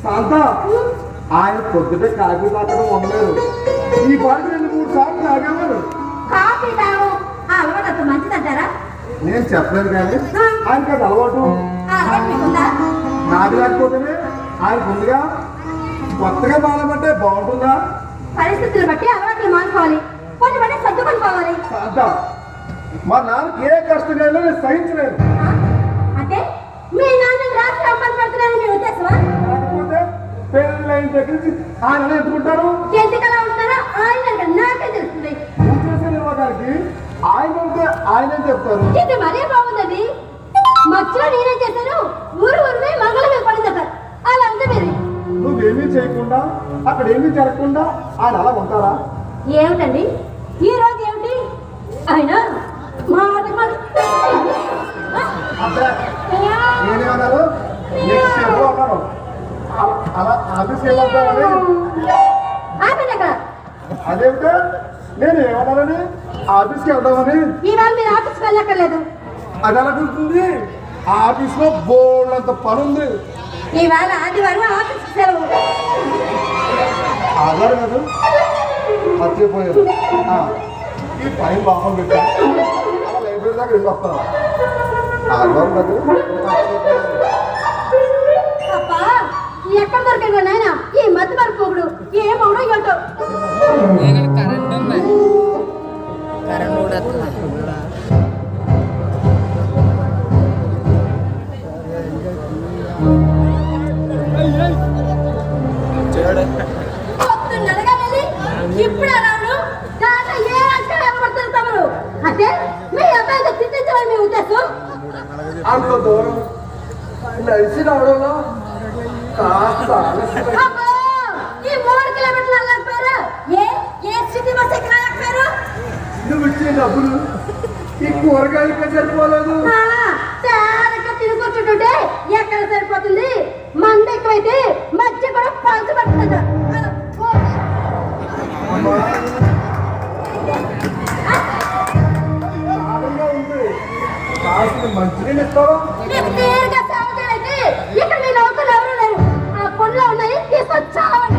శాంత, ఆయన పొద్దుటే కాఫీ తాగడం ఉండలేదు. ఈ పాటు 2-3 సార్లు తాగేవారు. కాఫీ తాగం ఆ అలవాటు అంత మంచిదంటారా? నేను చెప్పలేదు కానీ ఆయనకి అది అలవాటు. నాది లేకపోతేనే ఆయన ముందుగా కొత్తగా బాధపడ్డే బాగుంటుందా? పరిస్థితులు బట్టి అలవాట్లు మానుకోవాలి. కొన్ని బట్టి సర్దుకొని పోవాలి. శాంత, మా నాన్నకి ఏ కష్టమైనా నేను సహించలేను. అంటే మీ నాన్న రాత్రి అమ్మని పడుతున్నారని మీ ఉద్దేశమా? కాకపోతే పెళ్ళైన దగ్గర నుంచి ఆయన ఎందుకుంటారు? ఎందుకలా ఉంటారో ఆయన నాకే తెలుస్తుంది. నువ్వు చేసే నిర్వాహానికి ఆయన ఉంటే ఆయనే చెప్తారు. ఇది మరీ బాగుందండి. మధ్యలో నేనేం చేశాను? ఊరుమే మంగళమే పడిందట. అలా ఉంది మీరు. నువ్వేమీ చేయకుండా అక్కడ ఏమీ జరగకుండా ఆయన అలా ఉంటారా? ఏమిటండి ఈ రోజు ఏమిటి? ఆయన నేనేమన్నారు? అన్నారు అలా ఆఫీస్కి వెళ్ళొద్దామని. ఆపండి అక్కడ. నేను ఏమన్నానని ఆఫీస్కి వెళ్దామని. ఈవేళ మీరు ఆఫీస్కి వెళ్ళక్కర్లేదు. అది ఎలా కుదురుతుంది? ఆఫీస్లో బోల్డంత పని ఉంది. ఈవేళ ఆదివారం ఆఫీస్కి సెలవు. ఆధార్ కాదు మర్చిపోయారు. ఈ ఫైన్ లోపల పెట్టాను. లైబ్రరీ దాకా వెళ్ళి వస్తాను. ఆధార్ కాదు అబ్బా ఎక్కడ దొరికాడు నాయన ఈ మధ్య మరపోగుడు ఏమవుడో ఏంటో. ఇక్కడ కరెంట్ ఉంది, కరెంట్ కూడా వస్తుంది. పొద్దున్ననగా వెళ్ళి ఇప్పుడు రావుడు దాంట్లో ఏ అక్షరం ఏమపడుతుంది తమరు అంటే మీ అబ్బాయితో తిట్టించమని మీ ఉద్దేశం. అంత దూరం నడిచి రావడంలో కాస్త ఆలస్యం. అబ్బో, ఈ 3 కిలోమీటర్లు వెళ్ళకపోయారు. ఏ సిటీ బస్ ఎక్కలేకపోయారు. నువ్వు ఇచ్చే డబ్బులు ఈ కూరగాయలకే సరిపోలేదు. చాలా తిరుగుతుంటే ఎక్కడ సరిపోతుంది. మంది ఎక్కువైతే మధ్య కూడా పంచు పడుతుంది. ఆనందంగా ఉంది. కాస్త మంచినీళ్ళు ఇస్తావా? మీకు తీరుగా సాగుతారైతే ఇక్కడ మీ నౌకలు ఎవరు లేరు. ఆ కొండలో ఉన్నాయి తీసుకొచ్చావండి.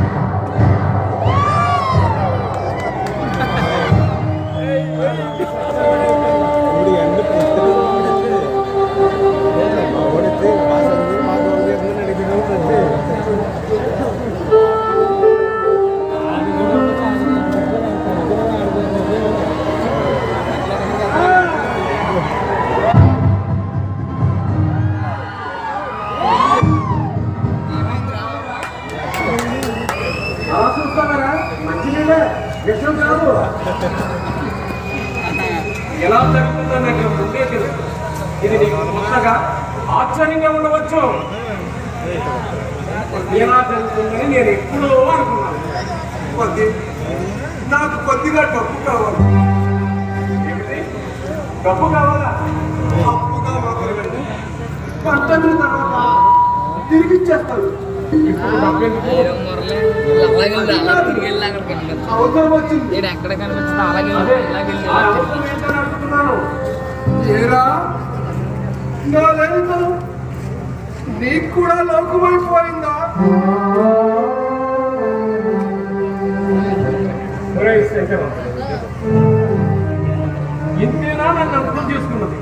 ఎలా జరుగుతుందో నాకు ముందే తెలుసు. ఇది నీకు కొత్తగా ఆశ్చర్యంగా ఉండవచ్చు. ఎలా జరుగుతుందని నేను ఎప్పుడో అనుకున్నాను. నాకు కొద్దిగా డబ్బు కావాలి. ఏమిటి? డబ్బు కావాలా? అప్పుగా మాత్రమే. పంట మీద తర్వాత తిరిగి ఇచ్చేస్తాను. ఇప్పుడు డబ్బెందుకు? అలాగే అలా తిరిగి వెళ్ళి అక్కడ కనిపిస్తుంది. అవసరం వచ్చింది. నేను ఎక్కడ కనిపిస్తుంది అలాగే ఇలాగే ఆ అవసరం ఏంటని అడుగుతున్నాను. ఏరా నా లలిత నీకు కూడా లోకమైపోయిందా? ఒరేయ్ శేఖర్, ఇంతేనా నన్ను అర్థం చేసుకున్నది?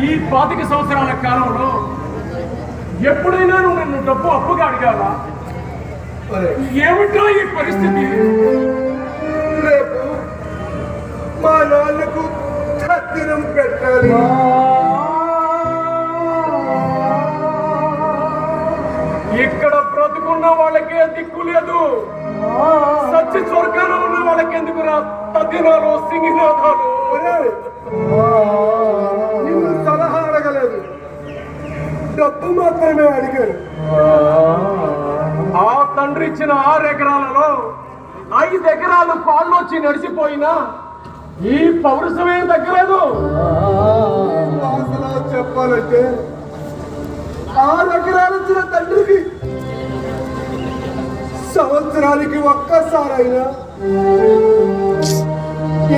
ఈ 25 సంవత్సరాల కాలంలో ఎప్పుడైనా నువ్వు నన్ను డబ్బు అప్పుగా అడిగావా? ఏమిటో ఈ పరిస్థితి? రేపు మా నాన్నకు తద్దినం పెట్టాలి. ఇక్కడ బ్రతుకున్న వాళ్ళకే దిక్కు లేదు. సచ్చి స్వర్గంలో ఉన్న వాళ్ళకి ఎందుకు రా తద్దినాలు సింగినాథాలు? నిన్ను సలహా అడగలేదు, డబ్బు మాత్రమే అడిగాను. ఆ తండ్రి ఇచ్చిన 6 ఎకరాలలో 5 ఎకరాలు పాళ్ళొచ్చి నడిచిపోయినా ఈ పౌరుషమేం తగ్గలేదు. అసలు చెప్పాలంటే 6 ఎకరాలు ఇచ్చిన తండ్రికి సంవత్సరానికి ఒక్కసారైనా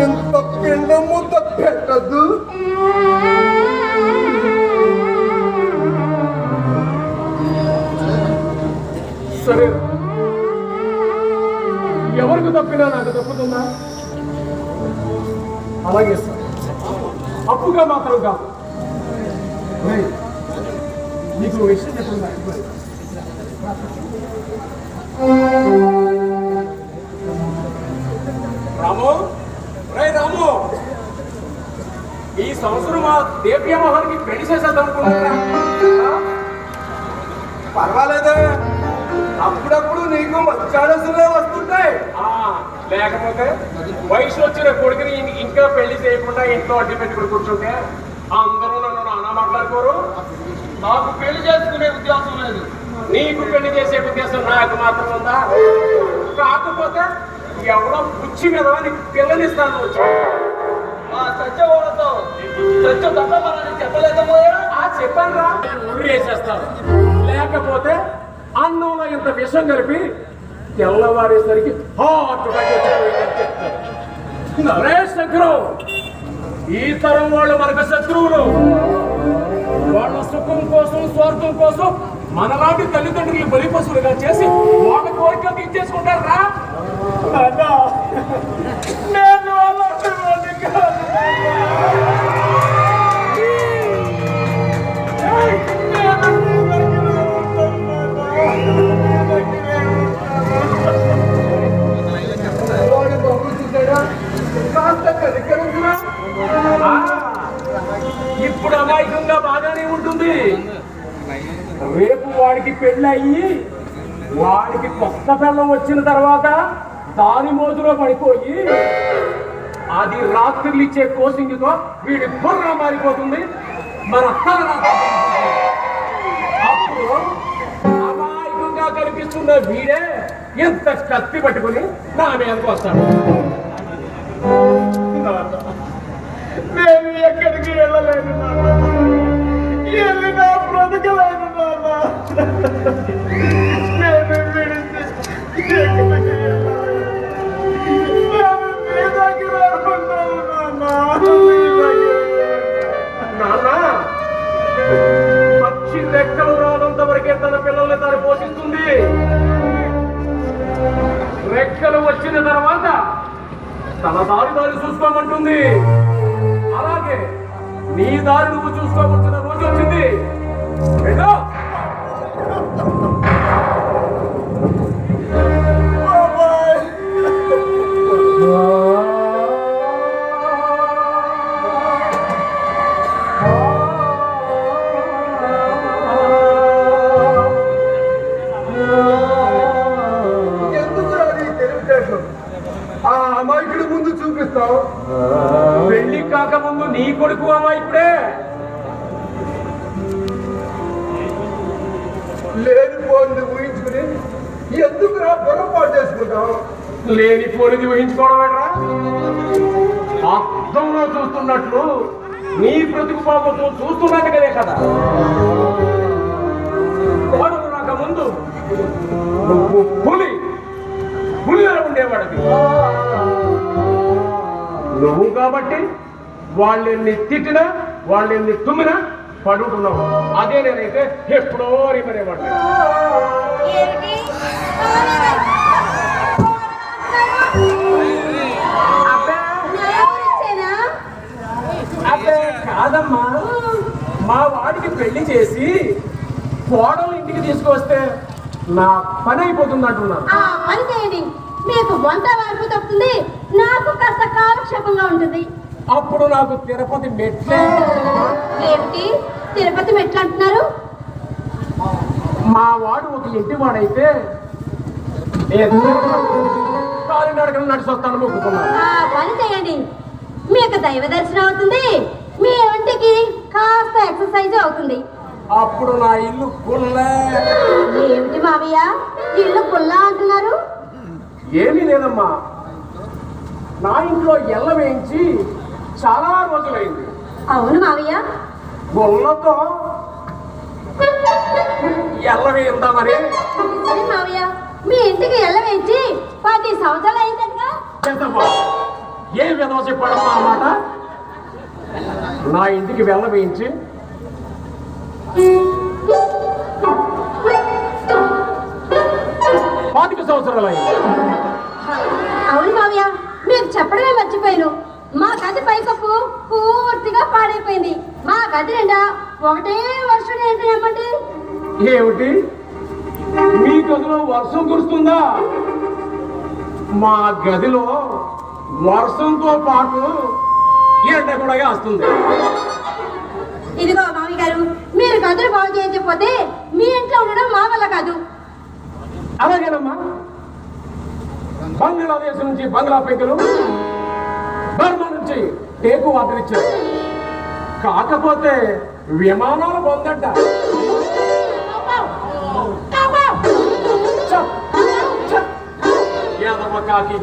ఎంత పిండ ముద్ద పెట్టద్దు. సరే, ఎవరికి తప్పినా నాకు తప్పుతుందా? అలాగే సార్, అప్పుగా మాత్రం కాదు. నీకు విషయం చెప్పండి. రాము, రాము, ఈ సంవత్సరం మా దేవ్య మోహన్కి పెళ్లి చేసేద్దాం అనుకుంటున్నా. పర్వాలేదే, అప్పుడప్పుడు నీకు మంచి ఆలోచనలే వస్తుంటాయి. లేకపోతే వయసు వచ్చిన కొడుకుని ఇంకా పెళ్లి చేయకుండా ఇంట్లో అడ్డు పెట్టుకుని కూర్చుంటే అందరూ నన్ను నానా మాట్లాడుకోరు. నాకు పెళ్లి చేసుకునే ఉద్దేశం లేదు. నీకు పెళ్లి చేసే ఉద్దేశం నాకు మాత్రం ఉందా? కాకపోతే ఎవడో పుచ్చి మీద నీకు పిల్లనిస్తాను వచ్చి చచ్చేవాళ్ళతో చెప్పలేకపోయా? చెప్పాను రా, ఉరి వేసేస్తాను. లేకపోతే అన్నంలో ఇంత విషం కలిపి తెల్లవారేసరికి హాట్ చెప్తాను. నరేష్ శత్రు, ఈ తరం వాళ్ళు మనకు శత్రువులు. వాళ్ళ సుఖం కోసం, స్వార్థం కోసం మనలాంటి తల్లిదండ్రులు బలిపశులుగా చేసి వాళ్ళ కోరిక తీర్చేసుకుంటారు రా. నేను అలాంటి వాడిని కాదు. ఇప్పుడు అమాయకంగా బాగానే ఉంటుంది. రేపు వాడికి పెళ్ళయి వాడికి కొత్త పిల్లం వచ్చిన తర్వాత దాని మోజులో పడిపోయి అది రాత్రులు ఇచ్చే కోసింగ్తో వీడి బుర్ర మారిపోతుంది. మన అప్పుడు అమాయకంగా కనిపిస్తున్న వీడే ఎంత కత్తి పట్టుకుని నా మీదకు వస్తాడు. నేను ఎక్కడికి వెళ్ళలేను, వెళ్ళినా బ్రతకలేను. నేను విడిచి ఎక్కడికి నాన్న, పక్షి రెక్కలు రానంత వరకే తన పిల్లల్ని తాను పోషిస్తుంది. రెక్కలు వచ్చిన తర్వాత తన దారి చూసుకోమంటుంది. అలాగే నీ దారి నువ్వు చూసుకోవచ్చిన రోజు వచ్చింది. ఆ అమాయకుడి ముందు చూపిస్తావు. పెళ్లి కాకముందు నీ కొడుకు అమాయకుడే. లేనిపోయింది ఊహించుకుని ఎందుకు రా పొరపాటు చేసుకుంటావు? లేనిపోనిది ఊహించుకోవడమేట్రా. అర్థంలో చూస్తున్నట్లు నీ ప్రతిభావంతో చూస్తున్నాను కదే కదా. కోడలు రాక ముందు నువ్వు పులిలా ఉండేవాడివి. నువ్వు కాబట్టి వాళ్ళెన్ని తిట్టినా వాళ్ళెన్ని తుమ్మినా పడుకున్నావు. అదే నేనైతే ఎప్పుడో రిమనేవాడు. అబ్బే కాదమ్మా, మా వాడికి పెళ్లి చేసి కోడలు ఇంటికి తీసుకొస్తే నా పని అయిపోతుంది అంటున్నాను. పని చేయండి, మీకు వంట వరకు తప్పుతుంది, నాకు కాస్త కాలక్షేపంగా ఉంటుంది. అప్పుడు నాకు తిరుపతి మెట్లే. ఏమిటి తిరుపతి మెట్లు అంటున్నారు? మా వాడు ఒక ఇంటి వాడైతే కాలినడకలు నడిచి వస్తాను మొక్కుకున్నాను. పని చేయండి, మీకు దైవ దర్శనం అవుతుంది, మీ ఒంటికి కాస్త ఎక్సర్సైజ్ అవుతుంది. అప్పుడు నా ఇల్లు గుల్ల. ఏమిటి మావయ్య ఇల్లు గుల్ల అంటున్నారు? ఏమీ లేదమ్మా, నా ఇంట్లో ఎల్ల వేయించి చాలా రోజులైంది. అవును మావయ్య. గుల్లతో ఎల్ల వేయిందామని. సరే మావయ్య, మీ ఇంటికి ఎల్ల వేయించి 10 సంవత్సరాలు అయిందట. ఏ విధవ చెప్పాడమ్మా అన్నమాట. నా ఇంటికి వెళ్ళ వేయించి 25 సంవత్సరాలు అయింది. అవును మావయ్య, మీకు చెప్పడమే మర్చిపోయాను. మా గది పైకప్పు పూర్తిగా పాడైపోయింది. మా గది నిండా ఒకటే వర్షం ఏంటంటే. ఏమిటి, మీ గదిలో వర్షం కురుస్తుందా? మా గదిలో వర్షంతో పాటు ఎండ కూడా వస్తుంది. ఇదిగో మావి గారు, మీరు గదులు బాగు చేయకపోతే మీ ఇంట్లో ఉండడం మా వల్ల కాదు. అలాగేనమ్మా, బంగ్లాదేశ్ నుంచి బంగ్లా పెంకులు, బర్మా నుంచి టేకు ఆర్డర్ ఇచ్చారు. కాకపోతే విమానాలు పొందట.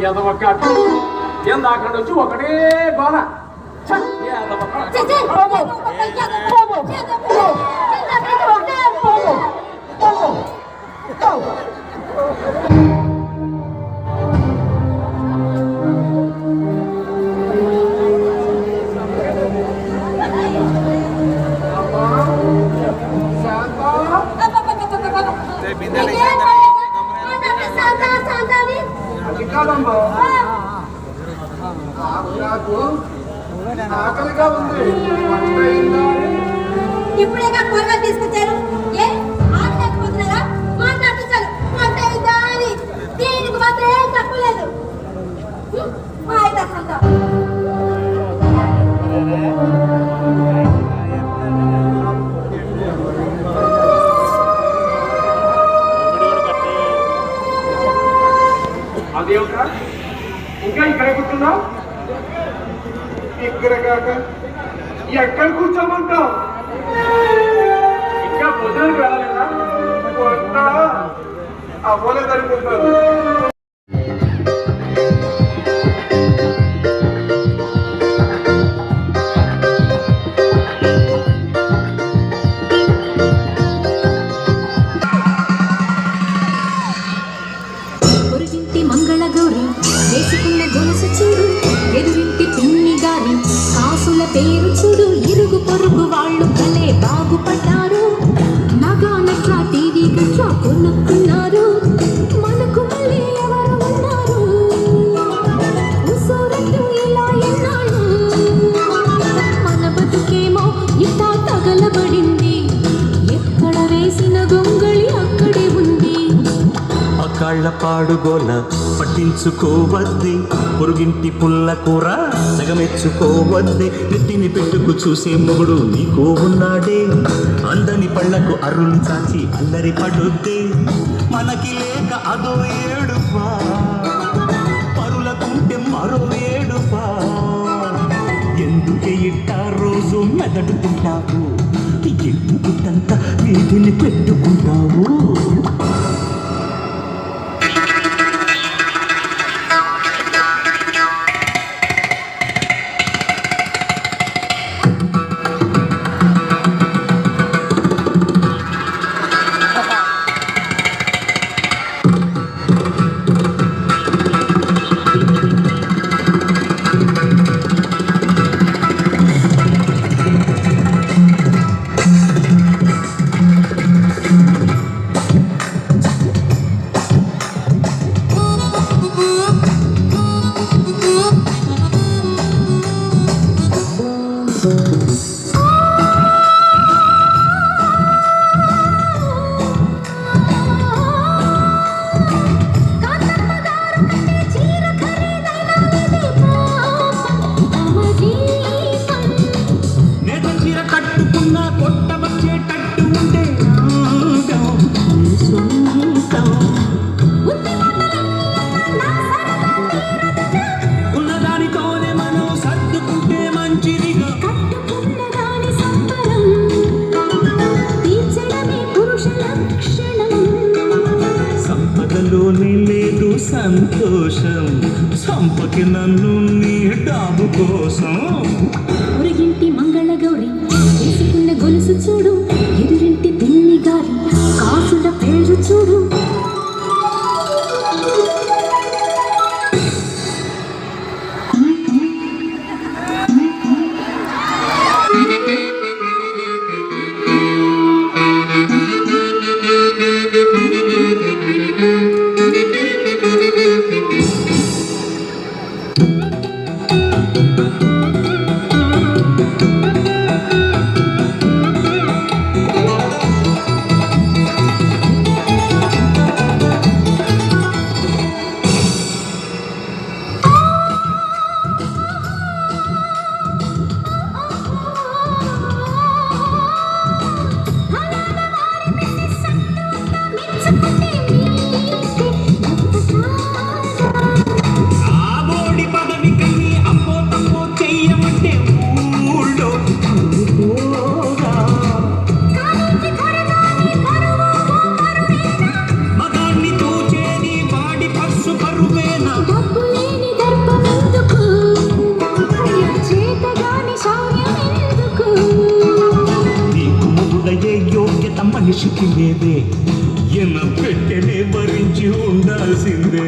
ఎదవ కాకి ఎందాక నుంచి ఒకటే గోల. ఆకలిగా ఉంది. వంట అయిందా? ఇప్పుడేగా కూరగాయలు తీసుకొచ్చారు. ఏ ఆటలేకపోతున్నారా? మాట్లాడుతారు వంట అయిందా అని. దీనికి మాత్రం ఏం తక్కువ లేదు. మా అయితే అసలు అదేమిట్రా ఇంకా ఇక్కడ కూర్చున్నావు? ఇక్కడ కాక ఎక్కడ కూర్చోమంటావు? ఇంకా భోజనానికి వెళ్ళలేదా? వంట అవ్వలేదనుకుంటాను. పొరుగింటి మంగళగౌరి వేసుకున్న గొలుసు చూడు, ఎదురింటి పిన్ని గారి కాసుల పేరు చూడు. ఇరుగు పొరుగు వాళ్ళు భలే బాగుపడ్డారు. నగా నట్లా టీవీ గట్లా కొనుక్కున్నారు. మనకు మళ్ళీ ఎవరు ఉన్నారు? ఉసూరట్టు ఇలా ఎన్నాళ్ళు? మన బతుకేమో ఇట్టా తగలబడింది. ఎక్కడ వేసిన గొంగళి అక్కడే ఉంది. కాళ్ళ పాడుగోల పట్టించుకోవద్ది, పొరుగింటి పుల్ల కూర సగమెచ్చుకోవద్ది. నెత్తిని పెట్టుకు చూసే మొగుడు నీకు ఉన్నాడే, అందని పళ్ళకు అరులు చాచి అల్లరి పడుద్ది. మనకి లేక అదో ఏడుపా, పరులకుంటే మరో ఏడుపా. ఎందుకే ఇట్టా రోజు మెదడుకుంటావు? ఎందుకంత వీధిని పెట్టుకుంటావు? సంతోషం సంపకి నన్ను నీ డాబు కోసం. పొరుగింటి మంగళగౌరి వేసుకున్న గొలుసు చూడు, ఎదురింటి పిన్ని గారి కాసుల పేరు చూడు. మనిషికి లేదే, ఎన్న పెట్టెనే భరించి ఉండాల్సిందే.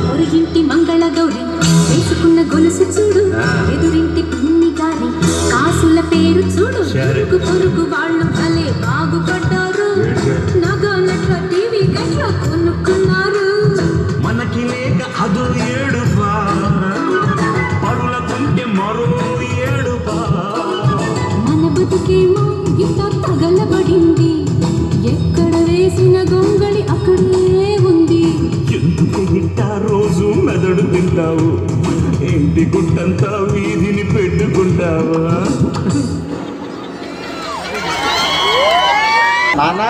పొరుగింటి మంగళగౌరి వేసుకున్న గొలుసు చూడు, ఎదురింటి పిన్ని గారి కాసుల పేరు చూడు. పొరుగు పొరుగు వాళ్ళు భలే బాగుపడ్డారు. నగా నట్ల టీవీ గట్ల కొనుక్కున్నారు. మనకి లేక అదో ఏడుపా, పరులకుంటే మరో ఏడు నాకేమో ఇంత తగలబడింది ఎక్కడ వేసిన గొంగళి అక్కడే ఉంది ఎందుకు ఇంత రోజు మెదడు తింటావు ఇంటి గుట్టంతా వీధిని పెట్టుకుంటావా నాన్న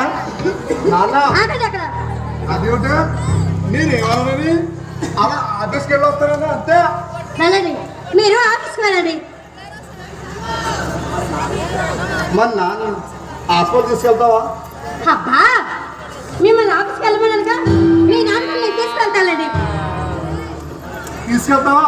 నాన్న ఆగండి అక్కడ. అదేమిటా నేనేమన్నానని అలా ఆఫీస్కి వెళ్ళి వస్తానన్నా అంతే. వెళ్ళండి, మీరు ఆఫీస్కి వెళ్ళండి. మరి నాన్న హాస్పిటల్ తీసుకెళ్తావా? అబ్బా, మిమ్మల్ని ఆఫీస్కి వెళ్ళమన్నానుగా, మీ నాన్న నేను తీసుకెళ్తానండి. తీసుకెళ్తావా?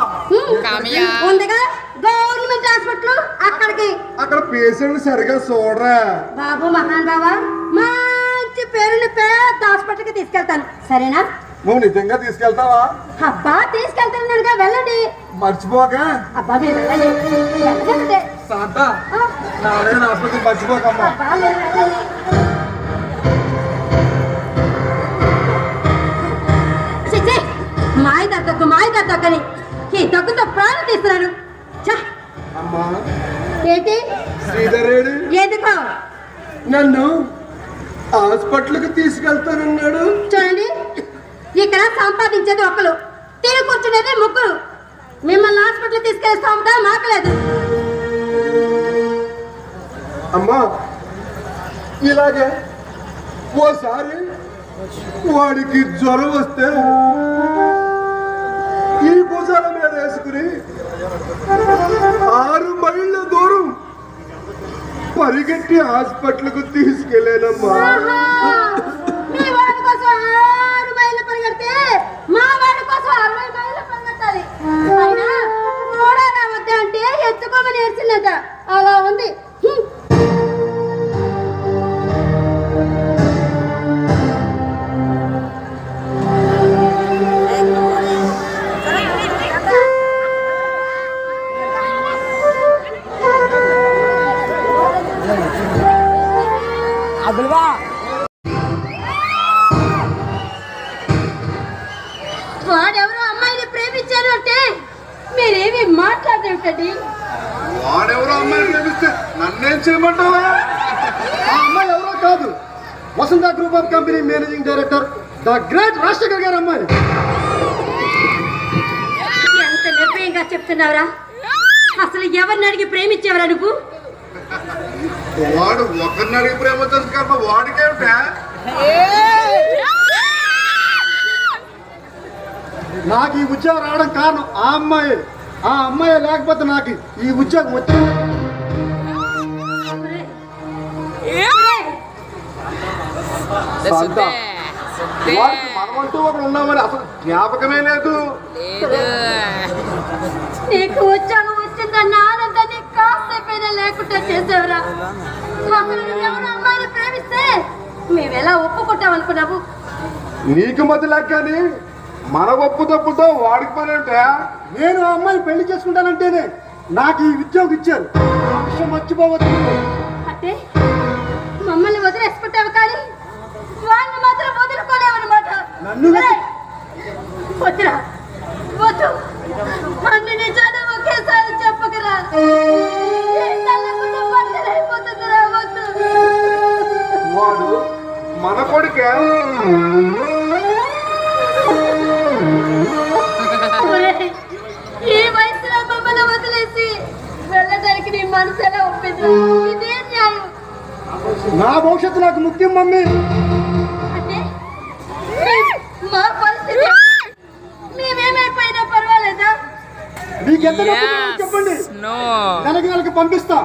ఉందిగా గవర్నమెంట్ హాస్పిటల్, అక్కడికి. అక్కడ పేషెంట్ సరిగా చూడరా బాబు మహాన్ బాబా, మంచి పేరుని పెద్ద హాస్పిటల్కి తీసుకెళ్తాను, సరేనా? నువ్వు నిజంగా తీసుకెళ్తావా? అబ్బా తీసుకెళ్తానుగా, వెళ్ళండి. మర్చిపోక. అబ్బా మీరు వెళ్ళండి, వెళ్ళండి. శాంత నారాయణ హాస్పిటల్ మర్చిపోకమ్మా. అబ్బా మీరు వెళ్ళండి. చిచ్చి, మాయ దగ్గని ఈ దగ్గుతో ప్రాణం తీస్తున్నాను. అమ్మా ఏంటి శ్రీధర్ రెడ్డి ఎందుకో నన్ను హాస్పిటల్కి తీసుకెళ్తానన్నాడు. చూడండి, ఇక్కడ సంపాదించేది ఒక్కరు, తిని కూర్చునేది ముగ్గురు. మిమ్మల్ని హాస్పిటల్ తీసుకెళ్తామంటా మాకలేదు. అమ్మా ఇలాగే ఓసారి వాడికి జ్వరం వస్తే ఈ భుజాల మీద వేసుకుని 6 మైళ్ళ దూరం పరిగెట్టి హాస్పిటల్కు తీసుకెళ్ళానమ్మా. మీ వాడి కోసం 6 మైళ్ళు పరిగెడితే మా వాడి కోసం 60 మైళ్ళు పరిగెట్టాలి. అయినా కూడా రావద్దే అంటే ఎత్తుకోమని ఏడ్చిందట, అలా ఉంది. వాడెవరో అమ్మాయిని ప్రేమించారు అంటే మీరేమి మాట్లాడేమిటండి? వాడెవరో అమ్మాయిని ప్రేమిస్తే నన్నేం చేయమంటావా? ఆ అమ్మాయి ఎవరో కాదు, Vasantha group of company managing director the great Rajasekhar గారి అమ్మాయి. ఎంత నిర్భయంగా చెప్తున్నావురా? అసలు ఎవరిని అడిగి ప్రేమించేవరా నువ్వు? వాడు ఒకరిని అడిగి ప్రేమించాల్సి కర్మ వాడికేమిటా? నాకు ఈ ఉద్యోగం రావడం కారణం ఆ అమ్మాయి లేకపోతే నాకు ఈ ఉద్యోగం వచ్చింది. వాడికి మనమంటూ ఒకరు ఉన్నామని అసలు జ్ఞాపకమే లేదు. నీకు ఉద్యోగం వచ్చిందన్న ఆనందాన్ని కాసేపైనా లేకుండా చేసేవరా? అసలు నువ్వెవరో అమ్మాయిని ప్రేమిస్తే మేమెలా ఒప్పుకుంటాం అనుకున్నావు? నీకు మధ్య లెక్కని మన ఒప్పు తప్పుతో వాడికి పని అంటే నేను ఆ అమ్మాయిని పెళ్లి చేసుకుంటానంటేనే నాకు ఈ ఉద్యోగం ఇచ్చారు. ఆ విషయం మర్చిపోవద్దు. అంటే మమ్మల్ని వదిలేసుకుంటావు కానీ వాడిని మాత్రం వదులుకోలేవన్నమాట. నన్ను వద్దురా, వద్దు. అన్ని నిజాలు ఒకేసారి చెప్పకరా, అయిపోతుందిరా. వద్దు. వాడు మన కొడుకే. ఈ వయసులో మమ్మల్ని వదిలేసి వెళ్ళడానికి నీ మనసు ఎలా ఒప్పింది? ఇదే న్యాయం. నా భవిష్యత్తు నాకు ముఖ్యం మమ్మీ. అంటే మా పరిస్థితి మేమేమైపోయినా పర్వాలేదా? మీకెంత చెప్పండి, నెలకి పంపిస్తా.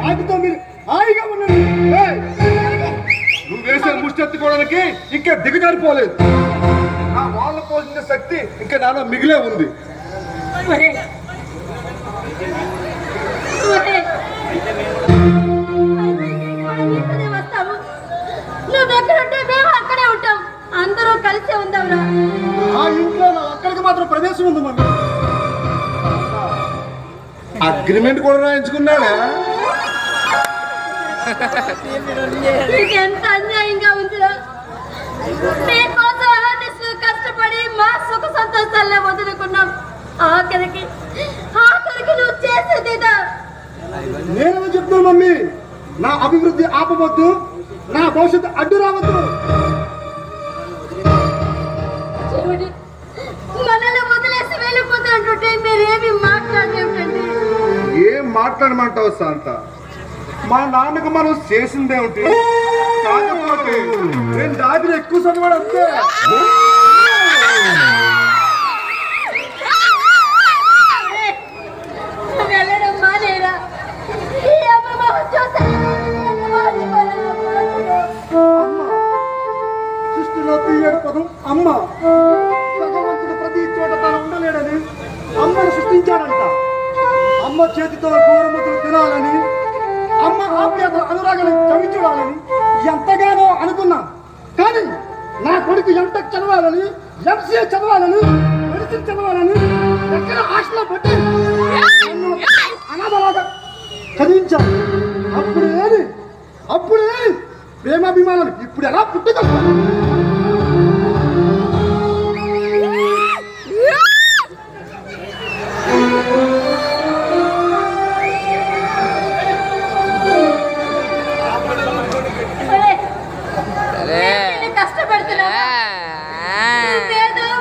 వాటితో మీరు హాయిగా ఉండండి. నువ్వు వేసే ముష్టెత్తుకోవడానికి ఇంకా దిగజారిపోలేదు. నా వాళ్ళ పోషించే శక్తి ఇంకా నాలో మిగిలే ఉంది. వస్తాము, నువ్వు ఎక్కడుంటే మేము అక్కడే ఉంటాం. అందరూ కలిసే ఉందాంరా. ఆ ఇంట్లో నా ఒక్కడికి మాత్రం ప్రవేశం ఉంది మమ్మీ. అగ్రిమెంట్ కూడా రాయించుకున్నాడా? ఎంత అన్యాయంగా ఉందిరా. నీకోసం కష్టపడి మా సుఖ సంతోషాలనే వదులుకున్నాం. ఆఖరికి నువ్వు చేసేదిదా? నేను చెప్తాను మమ్మీ, నా అభివృద్ధి ఆపవద్దు, నా భవిష్యత్తు అడ్డు రావద్దు. చెవిటి, మనల్ని వదిలేసి వెళ్ళిపోతాంటుంటే మీరేమి మాట్లాడేమిటండి? ఏం మాట్లాడమంటావు శాంత? మా నాన్నకు మనం చేసిందేమిటి? కాకపోతే నేను దాటిని ఎక్కువ చదివాడు అంతే. వెళ్ళడం మానేరా? ఈ అమ్మ చూస్తే సృష్టిలో తీయడు పదం అమ్మ. భగవంతుడు ప్రతి చోట తాను ఉండలేడని అమ్మను సృష్టించాడంట. అమ్మ చేతితో గోరుముద్దలు తినాలని, అమ్మ ఆప్యాయత అనురాగాన్ని చవి చూడాలని ఎంతగానో అనుకున్నా. కానీ నా కొడుకు ఎంటెక్ చదవాలని, ఎంసీఏ చదవాలని, మెడిసిన్ చదవాలని ఎక్కడ ఆశలో పెట్టి అనాథలాగా చదివించాను. అప్పుడు ఏది ప్రేమాభిమానాలు ఇప్పుడు ఎలా పుట్టుకొస్తాను? కష్టపడుతున్నా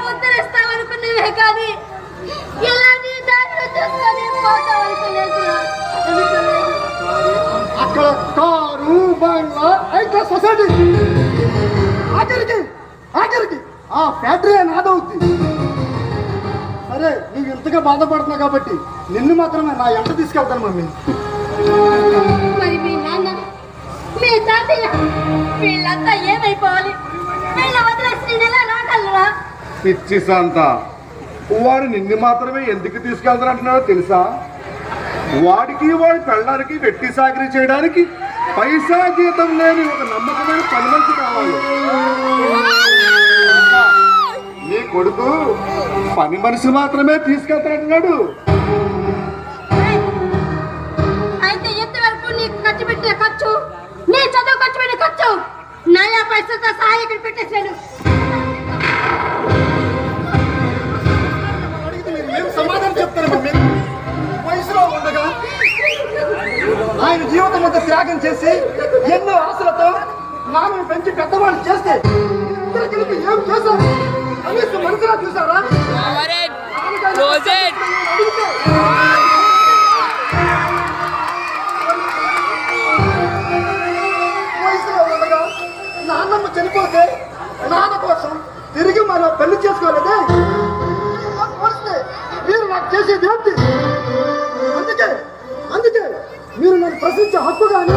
ఉద్ధరిస్తామనుకున్నవే కానీ ఇలా నీ దారిలో చూసుకొని పోతామనుకోలేదు. అక్కడ కారు, బంగ్లా, హై సొసైటీ, ఆఖరికి ఆ ఫ్యాక్టరీ నాదవుద్ది. సరే, నువ్వు ఇంతగా బాధపడుతున్నావు కాబట్టి నిన్ను మాత్రమే నా ఎంట తీసుకెళ్తాను మమ్మీ. మరి మీ నాన్న, మీ తాతయ్య వీళ్ళంతా ఏమైపోవాలి? వీళ్ళ వదిలేసి నేను ఎలా రాగలరా? పిచ్చి శాంత, వాడు నిన్ను మాత్రమే ఎందుకు తీసుకెళ్తానంటున్నాడో తెలుసా? వాడికి వాడి పెళ్ళడానికి వెట్టి సాకిరీ చేయడానికి పైసా జీతం లేని ఒక నమ్మకమైన పని మనిషి కావాలి. నీ కొడుకు పని మనిషి మాత్రమే తీసుకెళ్తానంటున్నాడు. అయితే ఇంతవరకు నీకు ఖర్చు పెట్టిన ఖర్చు, నీ చదువు ఖర్చు పెట్టిన ఖర్చు నయా పైసలతో సహాయం ఇక్కడ పెట్టేశాను. ఏం సమాధానం చెప్తాను మమ్మీ? వయసులో ఉండగా ఆయన జీవితం అంతా త్యాగం చేసి ఎన్నో ఆశలతో నాన్నను పెంచి పెద్దవాళ్ళు చేస్తే ఇద్దరు కలిపి ఏం చేశారు? కనీసం మనసులా చూసారా? వయసులో ఉండగా నాన్నమ్మ చనిపోతే నాన్న కోసం తిరిగి మనం పెళ్లి చేసుకోలేదే. మీరు నాకు చేసేది ఏంటి? అందుకే మీరు నన్ను ప్రశ్నించే హక్కు కానీ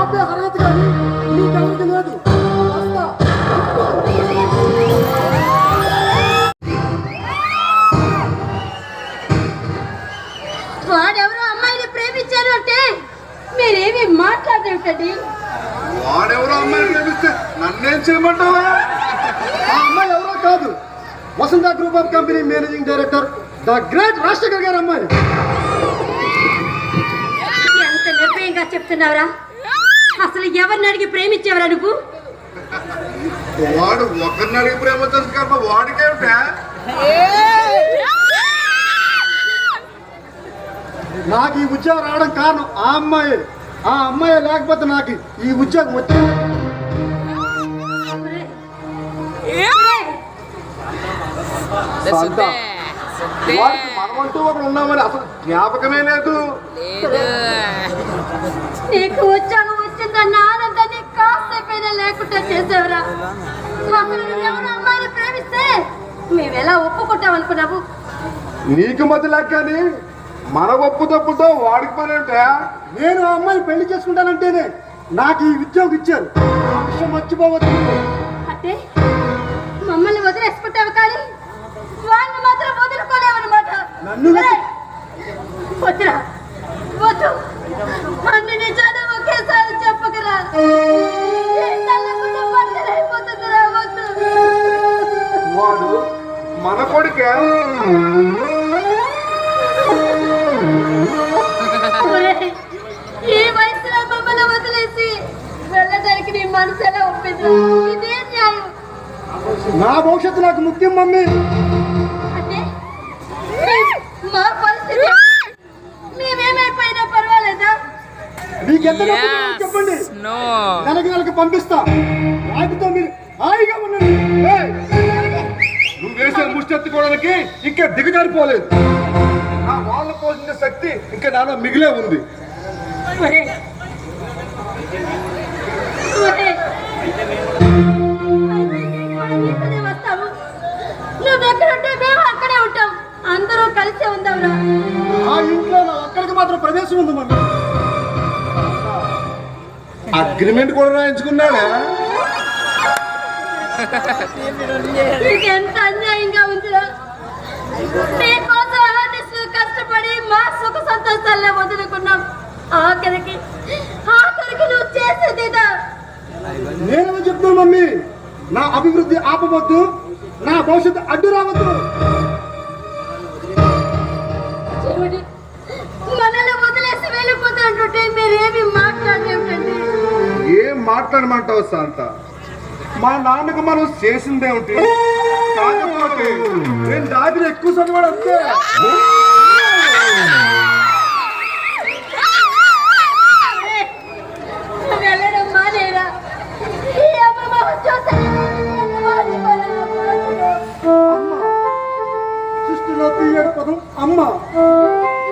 ఆపే అర్హత కానీ మీకెవరికి లేదు. వాడెవరో అమ్మాయిని ప్రేమించారు అంటే మీరేమి మాట్లాడేటండి? వాడెవరో అమ్మాయిని ప్రేమిస్తే నన్నేం చేయమంటావా? ఆ అమ్మాయి ఎవరో కాదు, Vasantha group of company managing director the great Rajasekhar గారి అమ్మాయి. ఎంత నిర్భయంగా చెప్తున్నావురా? అసలు ఎవరిని అడిగి ప్రేమించేవరా నువ్వు? వాడు ఒకరిని అడిగి ప్రేమించాల్సి కర్మ వాడికేమిటా? నాకు ఈ ఉద్యోగం రావడం కారణం ఆ అమ్మాయి లేకపోతే నాకు ఈ ఉద్యోగం వచ్చింది. వాడికి మనమంటూ ఒకరు ఉన్నామని అసలు జ్ఞాపకమే లేదు. నీకు ఉద్యోగం వచ్చిందన్న ఆనందాన్ని కాసేపైనా లేకుండా చేసేవరా? అసలు నువ్వెవరో అమ్మాయిని ప్రేమిస్తే మేమెలా ఒప్పుకుంటాం అనుకున్నావు? నీకు మధ్య లెక్కని మన ఒప్పు తప్పుతో వాడికి పని అంటే నేను ఆ అమ్మాయిని పెళ్లి చేసుకుంటానంటేనే నాకు ఈ ఉద్యోగం ఇచ్చారు. ఆ విషయం మర్చిపోవద్దు. అంటే మమ్మల్ని వదిలేసుకుంటావు కానీ వాడిని మాత్రం వదులుకోలేవన్నమాట. వద్దురా, వద్దు. అన్ని నిజాలు ఒకేసారి చెప్పకరా. అయిపోతుందిరా, వద్దు. వాడు మన కొడుకే. ఈ వయసులో మమ్మల్ని వదిలేసి వెళ్ళడానికి నీ మనసు ఎలా ఒప్పింది? ఇదే న్యాయం. నా భవిష్యత్తు నాకు ముఖ్యం మమ్మీ. అంటే మా పరిస్థితి మేమేమైపోయినా పర్వాలేదా? నీకెంత నెలకి పంపిస్తా. వాటితో మీరు హాయిగా ఉండండి. నువ్వు వేసే ముష్టెత్తుకోవడానికి ఇంకా దిగజారిపోలేదు. నా వాళ్ళ పోషించే శక్తి ఇంకా నాలో మిగిలే ఉంది. వస్తాము. నువ్వు ఎక్కడుంటే మేము అక్కడే ఉంటాం. అందరూ కలిసే ఉందాంరా. ఆ ఇంట్లో నా ఒక్కడికి మాత్రం ప్రవేశం ఉంది మమ్మీ. అగ్రిమెంట్ కూడా రాయించుకున్నాడా? ఎంత అన్యాయంగా ఉందిరా. మీకోసం కష్టపడి మా సుఖ సంతోషాలే వదులుకున్నాం. ఆఖరికి నువ్వు చేసేదిదా? నేనేమో చెప్తున్నాను మమ్మీ, నా అభివృద్ధి ఆపవద్దు, నా భవిష్యత్తు అడ్డు రావద్దు. మనల్ని వదిలేసి వెళ్ళిపోతుంటే మీరేమి మాట్లాడేమిటండి? ఏం మాట్లాడమంటావు శాంత? మా నాన్నకు మనం చేసిందేమిటి? కాకపోతే నేను దాగిన ఎక్కువ చదివాడు అంతే. వెళ్ళడం మానేరా. ఈ అమ్మమ్మ చూస్తే సృష్టిలో తీయడు పదం అమ్మ.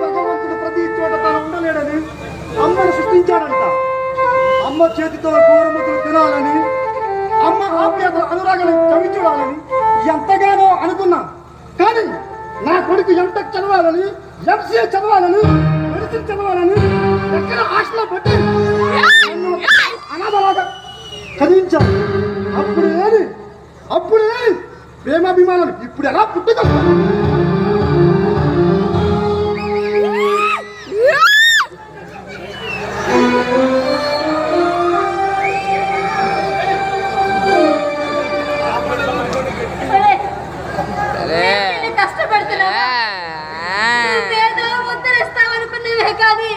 భగవంతుడు ప్రతి చోట తాను ఉండలేడని అమ్మను సృష్టించాడంట. అమ్మ చేతితో గోరుముద్దలు తినాలని, అమ్మ ఆప్యాయత అనురాగాన్ని చవి చూడాలని ఎంతగానో అనుకున్నా. కానీ నా కొడుకు ఎంటెక్ చదవాలని, ఎంసీఏ చదవాలని, మెడిసిన్ చదవాలని ఎక్కడ హాస్టల్లో పెట్టి అనాథలాగా చదివించాను. అప్పుడు ఏది ప్రేమాభిమానాలు ఇప్పుడు ఎలా పుట్టుకొస్తాను? కష్టపడుతున్నా ఉద్ధరిస్తామనుకున్నవే కానీ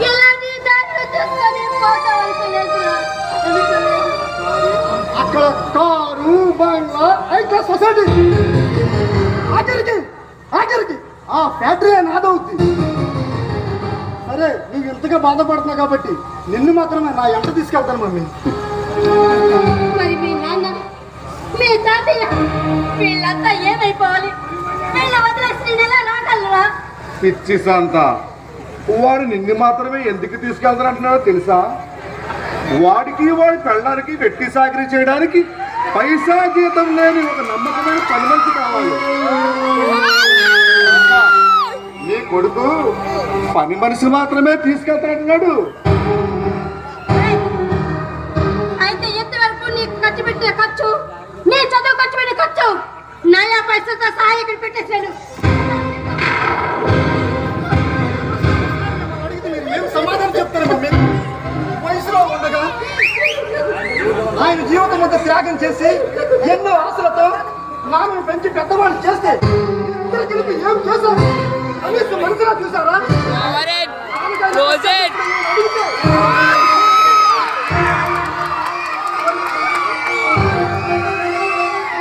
ఇలా నీ దారిలో చూసుకొని పోతామనుకోలేదు. అక్కడ కారు బంగ్లా హైక్లాస్ సొసైటీ, ఆఖరికి ఆ ఫ్యాక్టరీ నాదవుద్ది. సరే నువ్వు ఇంతగా బాధపడుతున్నావు కాబట్టి నిన్ను మాత్రమే నా ఎంట తీసుకెళ్తాను మమ్మీ. మరి మీ నాన్న, మీ తాతయ్య వీళ్ళంతా ఏమైపోవాలి? వీళ్ళ వదిలేసి ఎలా నాగలరా? పిచ్చి శాంత, వాడు నిన్ను మాత్రమే ఎందుకు తీసుకెళ్తానంటున్నాడో తెలుసా? వాడికి వాడి పెళ్ళడానికి వెట్టి సాకిరీ చేయడానికి పైసా జీతం లేని ఒక నమ్మకమైన పని మనిషి కావాలి. నీ కొడుకు పని మనిషి మాత్రమే తీసుకెళ్తానంటున్నాడు. అయితే ఎంతవరకు నీకు ఖర్చు పెట్టిన ఖర్చు, నీ చదువు ఖర్చు పెట్టిన ఖర్చు నయా పైసలతో సహాయకుడు పెట్టేశాడు. ఏం సమాధానం చెప్తాను మమ్మీ? వయసులో ఉండగా ఆయన జీవితం అంతా త్యాగం చేసి ఎన్నో ఆశలతో నాన్నను పెంచి పెద్దవాళ్ళు చేస్తే ఇద్దరు కలిపి ఏం చేశారు? కనీసం మనసులా చూసారా?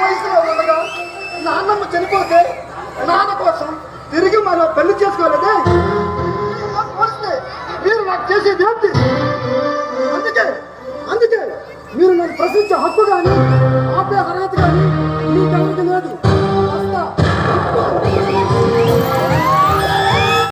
వయసులో ఉండగా నాన్నమ్మ చనిపోతే నాన్న కోసం తిరిగి మరో పెళ్లి చేసుకోలేదే. మీరు నాకు చేసేది ఏంటి? అందుకే మీరు నన్ను ప్రశ్నించే హక్కు కానీ